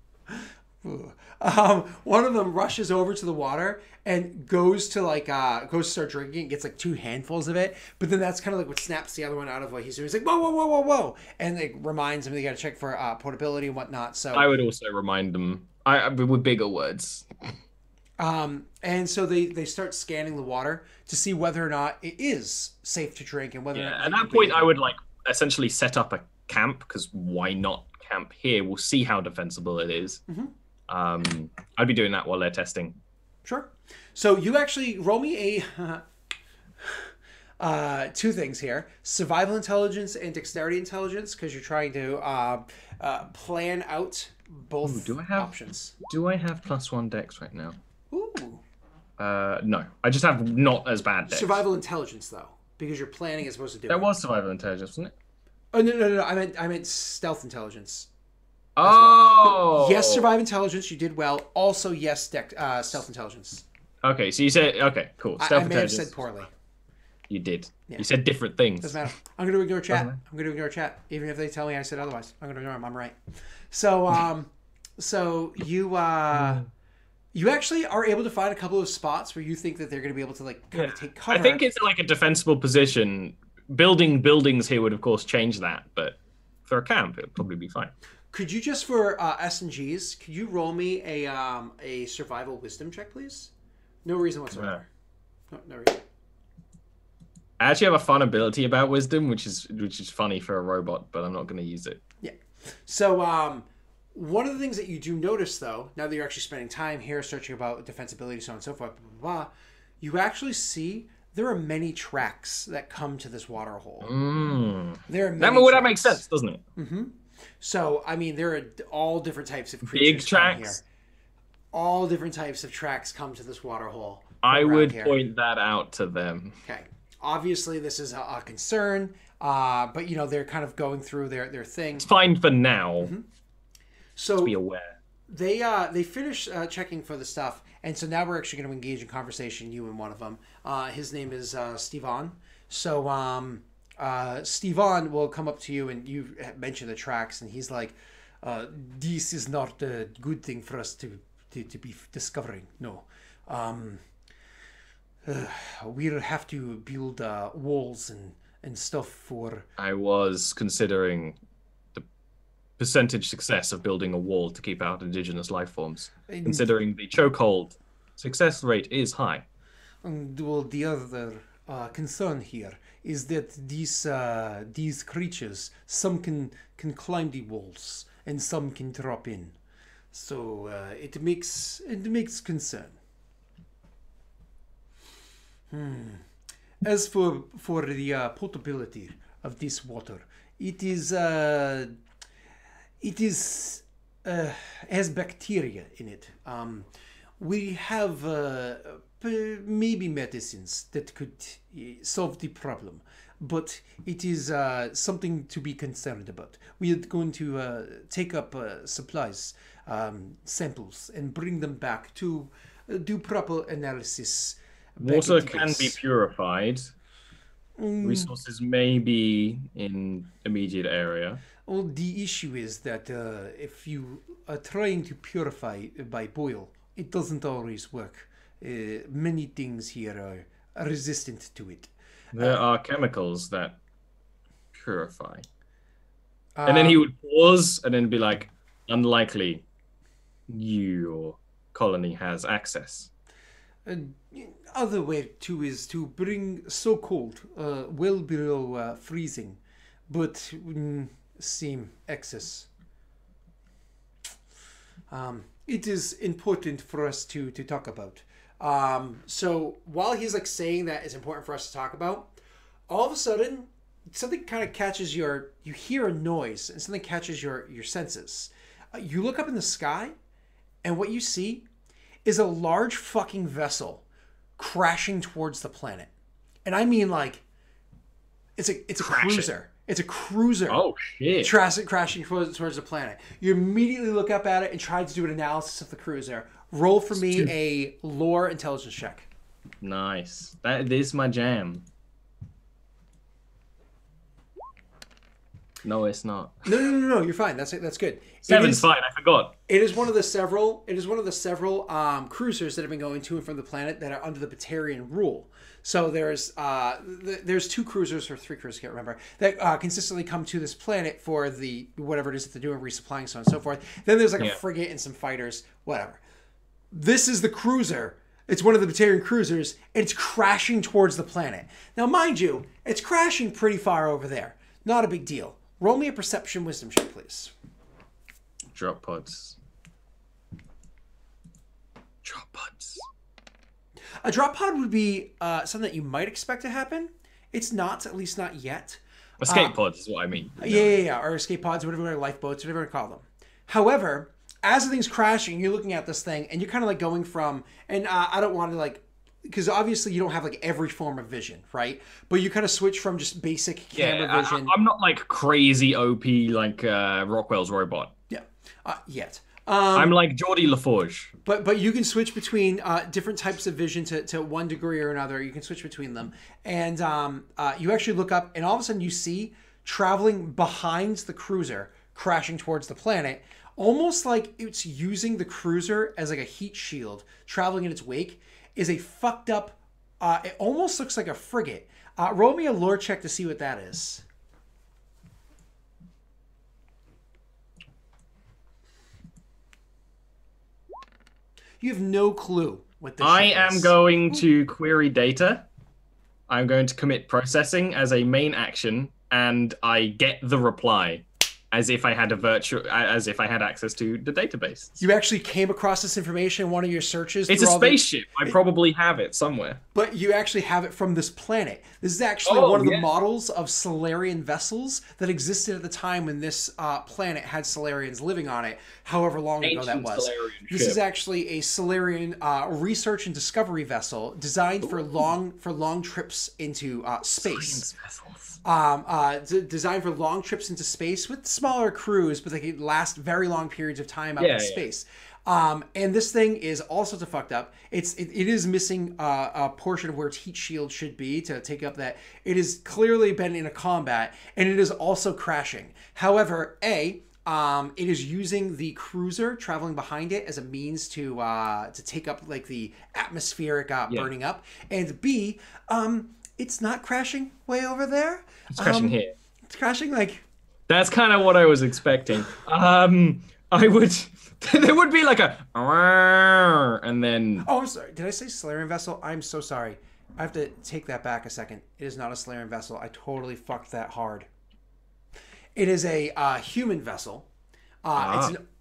One of them rushes over to the water and goes to start drinking. Gets like 2 handfuls of it, but then that's kind of like what snaps the other one out of what he's doing. He's like, whoa, whoa, whoa, whoa, whoa, and it reminds him they got to check for portability and whatnot. So I would also remind them, with bigger words. And so they start scanning the water to see whether or not it is safe to drink and whether. At that point, I would like essentially set up a camp, because why not camp here? We'll see how defensible it is. I'd be doing that while they're testing. Sure. So you actually roll me a 2 things here: survival intelligence and dexterity intelligence, because you're trying to plan out both options. Do I have +1 dex right now? Ooh. No, I just have not as bad dex. Survival intelligence though, because you're planning as opposed to doing. That was survival intelligence, wasn't it? Oh no! I meant stealth intelligence. Oh. Well. Yes, survival intelligence. You did well. Also, yes, stealth intelligence. Okay, so you said cool. Stealth I may have said poorly. You did. Yeah. You said different things. Doesn't matter. I'm going to ignore chat. I'm going to ignore chat, even if they tell me I said otherwise. I'm going to ignore them. I'm right. So, so you actually are able to find a couple of spots where you think that they're going to be able to like kind of take cover. I think it's like a defensible position. Building buildings here would of course change that, but for a camp, it would probably be fine. Could you just for S&Gs, could you roll me a survival wisdom check, please? No reason whatsoever. No reason. I actually have a fun ability about wisdom, which is funny for a robot, but I'm not going to use it. Yeah. So one of the things that you do notice, though, now that you're actually spending time here searching about defensibility, so on and so forth, blah, blah, blah, you actually see there are many tracks that come to this water hole. There are many that makes sense, doesn't it? Mm-hmm. So, I mean, there are all different types of creatures. Big tracks. Here. All different types of tracks come to this water hole. I would point that out to them. Okay. Obviously, this is a concern, but, you know, they're kind of going through their thing. It's fine for now. Mm-hmm. So just be aware. They finish checking for the stuff, and so now we're actually going to engage in conversation, you and one of them. His name is Stevan. So Stevan will come up to you, and you mention the tracks, and he's like, this is not a good thing for us to be discovering. No. We'll have to build walls and stuff for... I was considering the percentage success of building a wall to keep out indigenous life forms. Considering the chokehold success rate is high. Well, the other concern here is that these creatures, some can climb the walls and some can drop in. So it makes concern. As for the potability of this water, it has bacteria in it. We have maybe medicines that could solve the problem, but it is something to be concerned about. We are going to take up supplies, samples, and bring them back to do proper analysis. Water can be purified. Resources may be in immediate area. Well, the issue is that if you are trying to purify by boil, it doesn't always work. Many things here are resistant to it. There are chemicals that purify. And then he would pause and then be like, unlikely your colony has access. Other way too is to bring so cold, well below freezing, but same excess. It is important for us to talk about. So while he's like saying that it's important for us to talk about, all of a sudden something kind of catches you hear a noise and something catches your senses. You look up in the sky and what you see is a large fucking vessel crashing towards the planet. And I mean like it's a cruiser. It's a cruiser. Oh shit. Crashing towards the planet. You immediately look up at it and try to do an analysis of the cruiser. Roll for me a lore intelligence check. Nice. That is my jam. No, it's not. No. You're fine. That's good. 7's fine. I forgot. It is one of the several. Cruisers that have been going to and from the planet that are under the Batarian rule. So there's 2 cruisers or 3 cruisers, I can't remember, that consistently come to this planet for the whatever it is that they're doing, resupplying, so on and so forth. Then there's like a frigate and some fighters, whatever. This is the cruiser. It's one of the Batarian cruisers, and it's crashing towards the planet. Now, mind you, it's crashing pretty far over there. Not a big deal. Roll me a perception wisdom check, please. Drop pods. Drop pods. A drop pod would be something that you might expect to happen. It's not, at least not yet. Escape pods is what I mean. Yeah. Or escape pods, whatever, lifeboats, whatever you want to call them. However, as the thing's crashing, you're looking at this thing, and you're kind of like going from, and I don't want to like, because obviously you don't have like every form of vision, right? But you kind of switch from just basic camera vision. I'm not like crazy OP like Rockwell's robot. Yeah, yet. I'm like Geordie LaForge. But you can switch between different types of vision to one degree or another. You can switch between them. And you actually look up, and all of a sudden you see, traveling behind the cruiser, crashing towards the planet, almost like it's using the cruiser as like a heat shield, traveling in its wake, is a fucked up, it almost looks like a frigate. Roll me a lore check to see what that is. You have no clue what this I shit am is. going to query data. I'm going to commit processing as a main action, and I get the reply as if I had access to the database. You actually came across this information in one of your searches. It's a spaceship. I probably have it somewhere. But you actually have it from this planet. This is actually one of the models of Solarian vessels that existed at the time when this planet had Solarians living on it, however long ago that was. This is actually a Solarian research and discovery vessel designed for long trips into space. Designed for long trips into space with smaller crews, but they could last very long periods of time out in space. And this thing is all sorts of fucked up. It is missing a portion of where its heat shield should be to take up that. It has clearly been in a combat, and it is also crashing. However, it is using the cruiser traveling behind it as a means to take up like the atmospheric burning up, and B, it's not crashing way over there. It's crashing here. It's crashing like. That's kind of what I was expecting. There would be like a, and then. Oh, I'm sorry. Did I say Solarian vessel? I'm so sorry. I have to take that back a second. It is not a Solarian vessel. I totally fucked that hard. It is a human vessel.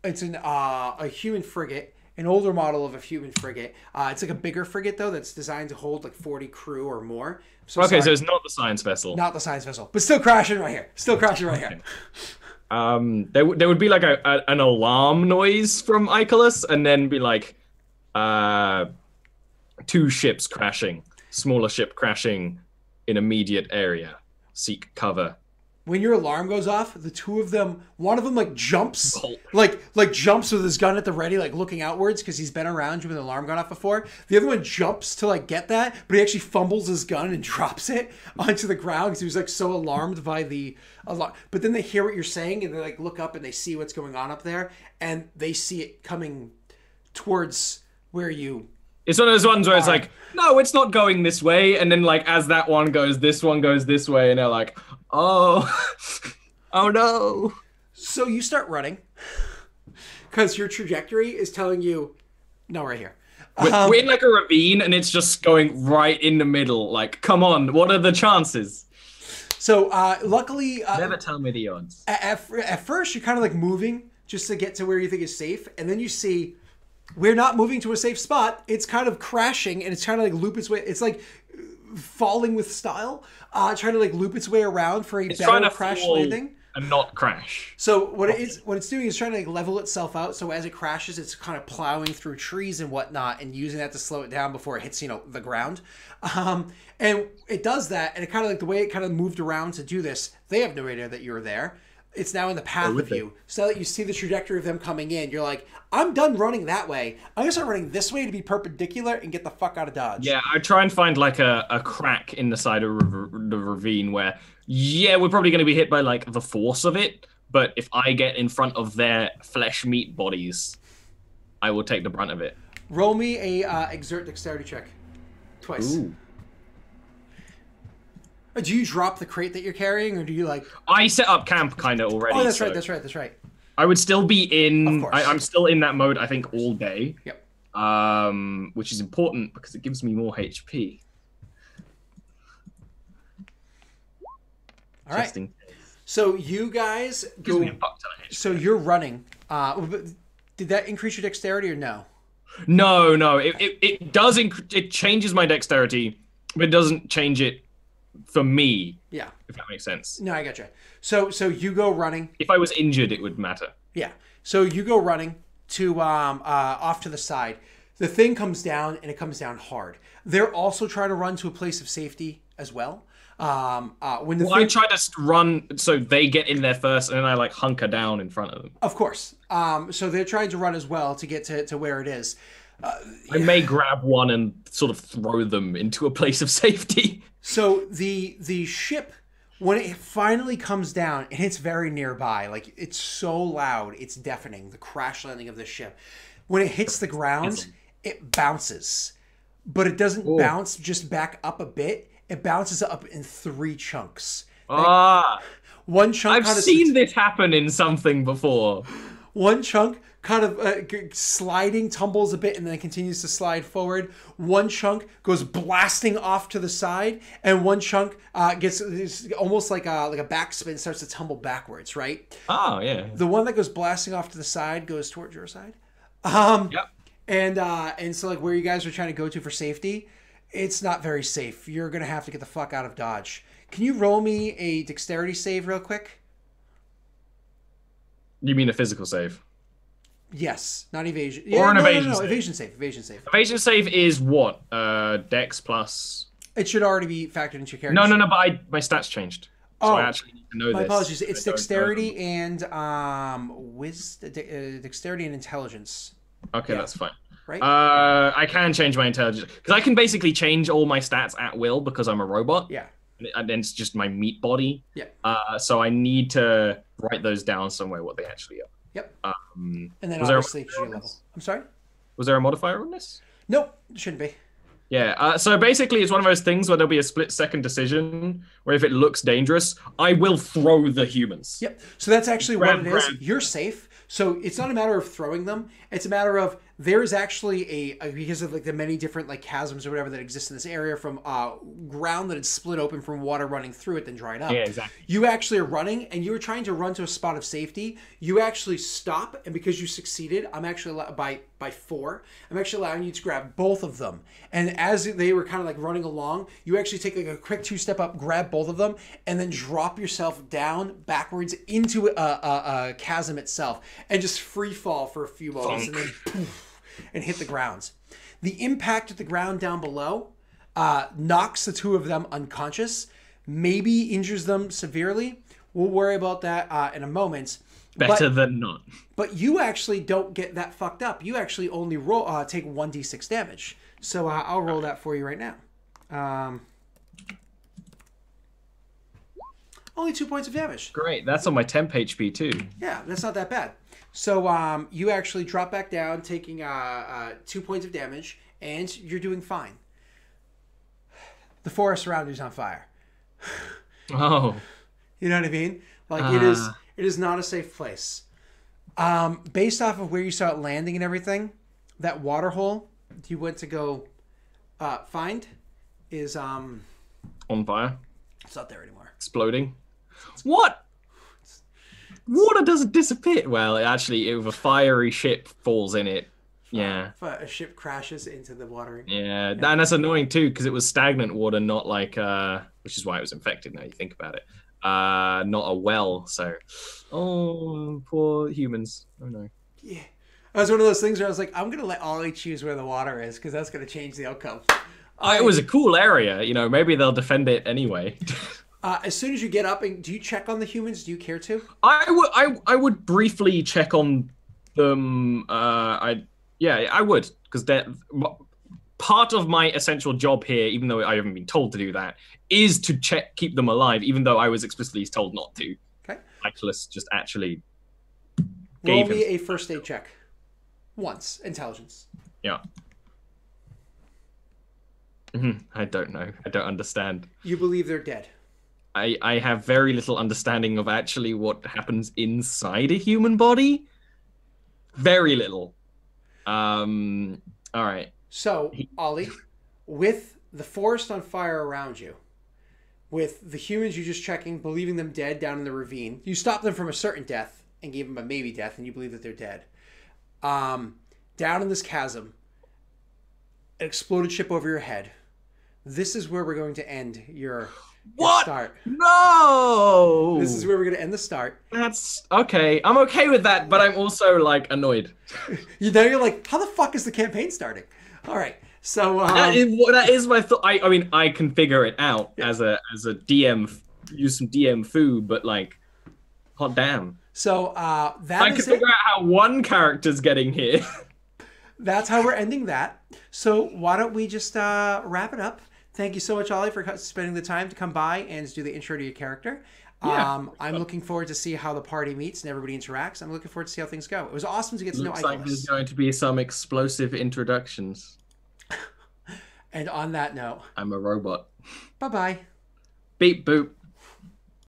It's a human frigate. An older model of a human frigate. It's like a bigger frigate, though, that's designed to hold like 40 crew or more. So it's not the science vessel. Not the science vessel, but still crashing right here. There would be like an alarm noise from Icelus, and then be like 2 ships crashing, smaller ship crashing in immediate area. Seek cover. When your alarm goes off, the 2 of them, one of them like jumps, like jumps with his gun at the ready, like looking outwards because he's been around you when the alarm gone off before. The other one jumps to like get that, but he actually fumbles his gun and drops it onto the ground because he was like so alarmed by the alarm. But then they hear what you're saying and they like look up and they see what's going on up there, and they see it coming towards where you. It's one of those ones where it's like, no, it's not going this way. And then like, as that one goes this way. And they're like, oh no. So you start running because your trajectory is telling you, no, right here. We're in like a ravine and it's just going right in the middle. Like, come on, what are the chances? So luckily. Never tell me the odds. At first, you're kind of like moving just to get to where you think is safe. And then you see, we're not moving to a safe spot. It's kind of crashing and it's trying to like loop its way. It's like falling with style, trying to like loop its way around for a It's trying better to crash fall landing. and not crash. So what it's doing is trying to like level itself out. So as it crashes, it's kind of plowing through trees and whatnot, and using that to slow it down before it hits the ground. And it does that, and it kind of like the way it kind of moved around to do this. They have no idea that you were there. It's now in the path of you. So now that you see the trajectory of them coming in, you're like, I'm done running that way. I'm gonna start running this way to be perpendicular and get the fuck out of Dodge. Yeah, I try and find like a crack in the side of the ravine where, yeah, we're probably going to be hit by like the force of it. But if I get in front of their flesh meat bodies, I will take the brunt of it. Roll me a exert dexterity check. Twice. Ooh. Do you drop the crate that you're carrying, or do you like... I set up camp kind of already. Oh, that's right, that's right, that's right. I would still be in... Of course. I'm still in that mode, I think, all day. Yep. Which is important because it gives me more HP. All right. So you guys go... So you're running. Did that increase your dexterity or no? No. It does... It changes my dexterity, but it doesn't change it for me. Yeah. If that makes sense. No, I gotcha. So you go running. If I was injured, it would matter. Yeah. So you go running to off to the side. The thing comes down, and it comes down hard. They're also trying to run to a place of safety as well. I try to run so they get in there first, and then I like hunker down in front of them. Of course. So they're trying to run as well to get to where it is. I may grab one and sort of throw them into a place of safety. So the ship, when it finally comes down, and it's very nearby, like it's so loud, it's deafening, the crash landing of the ship. When it hits the ground, it bounces. But it doesn't bounce just back up a bit. It bounces up in 3 chunks. One chunk. I've seen this happen in something before. One chunk kind of sliding, tumbles a bit, and then continues to slide forward. One chunk goes blasting off to the side, and one chunk gets almost like a backspin, starts to tumble backwards. Right? Oh yeah. The one that goes blasting off to the side goes towards your side. Yep. And so like where you guys are trying to go to for safety, it's not very safe. You're gonna have to get the fuck out of Dodge. Can you roll me a dexterity save real quick? You mean a physical save? Yes, not evasion. Or an evasion save. Evasion save. Evasion save. Evasion save is what? Dex plus... It should already be factored into your character. No, but my stats changed. So I actually need to know my this. Apologies. It's dexterity and dexterity and intelligence. Okay, that's fine. Right? I can change my intelligence. Because I can basically change all my stats at will because I'm a robot. Yeah. And it's just my meat body. Yeah. So I need to write those down somewhere, what they actually are. Yep. And then obviously your level. I'm sorry? Was there a modifier on this? Nope, it shouldn't be. Yeah, so basically it's one of those things where there'll be a split-second decision where if it looks dangerous, I will throw the humans. Yep, so that's actually what it is. You're safe, so it's not a matter of throwing them. It's a matter of there's actually because of like the many different like chasms or whatever that exist in this area from ground that had split open from water running through it then dried up. Yeah, exactly. You actually are running and you were trying to run to a spot of safety. You actually stop, and because you succeeded, I'm actually by 4. I'm actually allowing you to grab both of them. And as they were kind of like running along, you actually take like a quick 2-step up, grab both of them, and then drop yourself down backwards into a chasm itself, and just free fall for a few moments, and then poof, and hit the ground. The impact at the ground down below knocks the 2 of them unconscious, maybe injures them severely. We'll worry about that in a moment. Better than not. But you actually don't get that fucked up. You actually only roll take 1d6 damage. So I'll roll that for you right now. Only 2 points of damage. Great. That's on my temp HP too. Yeah, that's not that bad. So you actually drop back down, taking 2 points of damage, and you're doing fine. The forest around you is on fire. Oh. You know what I mean? Like it is not a safe place. Based off of where you saw it landing and everything, that water hole you went to go find is on fire. It's not there anymore. Exploding. What? Water doesn't disappear. Well, actually, if a fiery ship falls in it, Yeah. if a ship crashes into the watering. Yeah, Yeah. and that's annoying too because it was stagnant water, not like which is why it was infected. Now you think about it, not a well. So, oh, poor humans. Oh no. Yeah. That was one of those things where I was like, I'm gonna let Ollie choose where the water is because that's gonna change the outcome. It was a cool area, maybe they'll defend it anyway. As soon as you get up, and do you check on the humans? Do you care to? I would briefly check on them. I would, because part of my essential job here, even though I haven't been told to do that, is to keep them alive, even though I was explicitly told not to. Okay. Icelus just actually Roll gave me him. a first aid check. Once. Intelligence. Yeah. I don't know. I don't understand. You believe they're dead. I have very little understanding of actually what happens inside a human body. Very little. All right. So, Ollie, with the forest on fire around you, with the humans you just checking, believing them dead down in the ravine, you stopped them from a certain death and gave them a maybe death, and you believe that they're dead. Down in this chasm, an exploded ship over your head. This is where we're going to end your start. No! This is where we're going to end the start. That's okay. I'm okay with that, but I'm also like annoyed. You're like, how the fuck is the campaign starting? All right. So that is my thought. I mean, I can figure it out as a DM, use some DM food, but like, hot damn. So I can figure out how one character's getting here. That's how we're ending that. So why don't we just wrap it up? Thank you so much, Ollie, for spending the time to come by and do the intro to your character. Yeah. I'm looking forward to see how the party meets and everybody interacts. I'm looking forward to see how things go. It was awesome to get to know Icelus. Looks like there's going to be some explosive introductions. And on that note, I'm a robot. Bye-bye. Beep boop.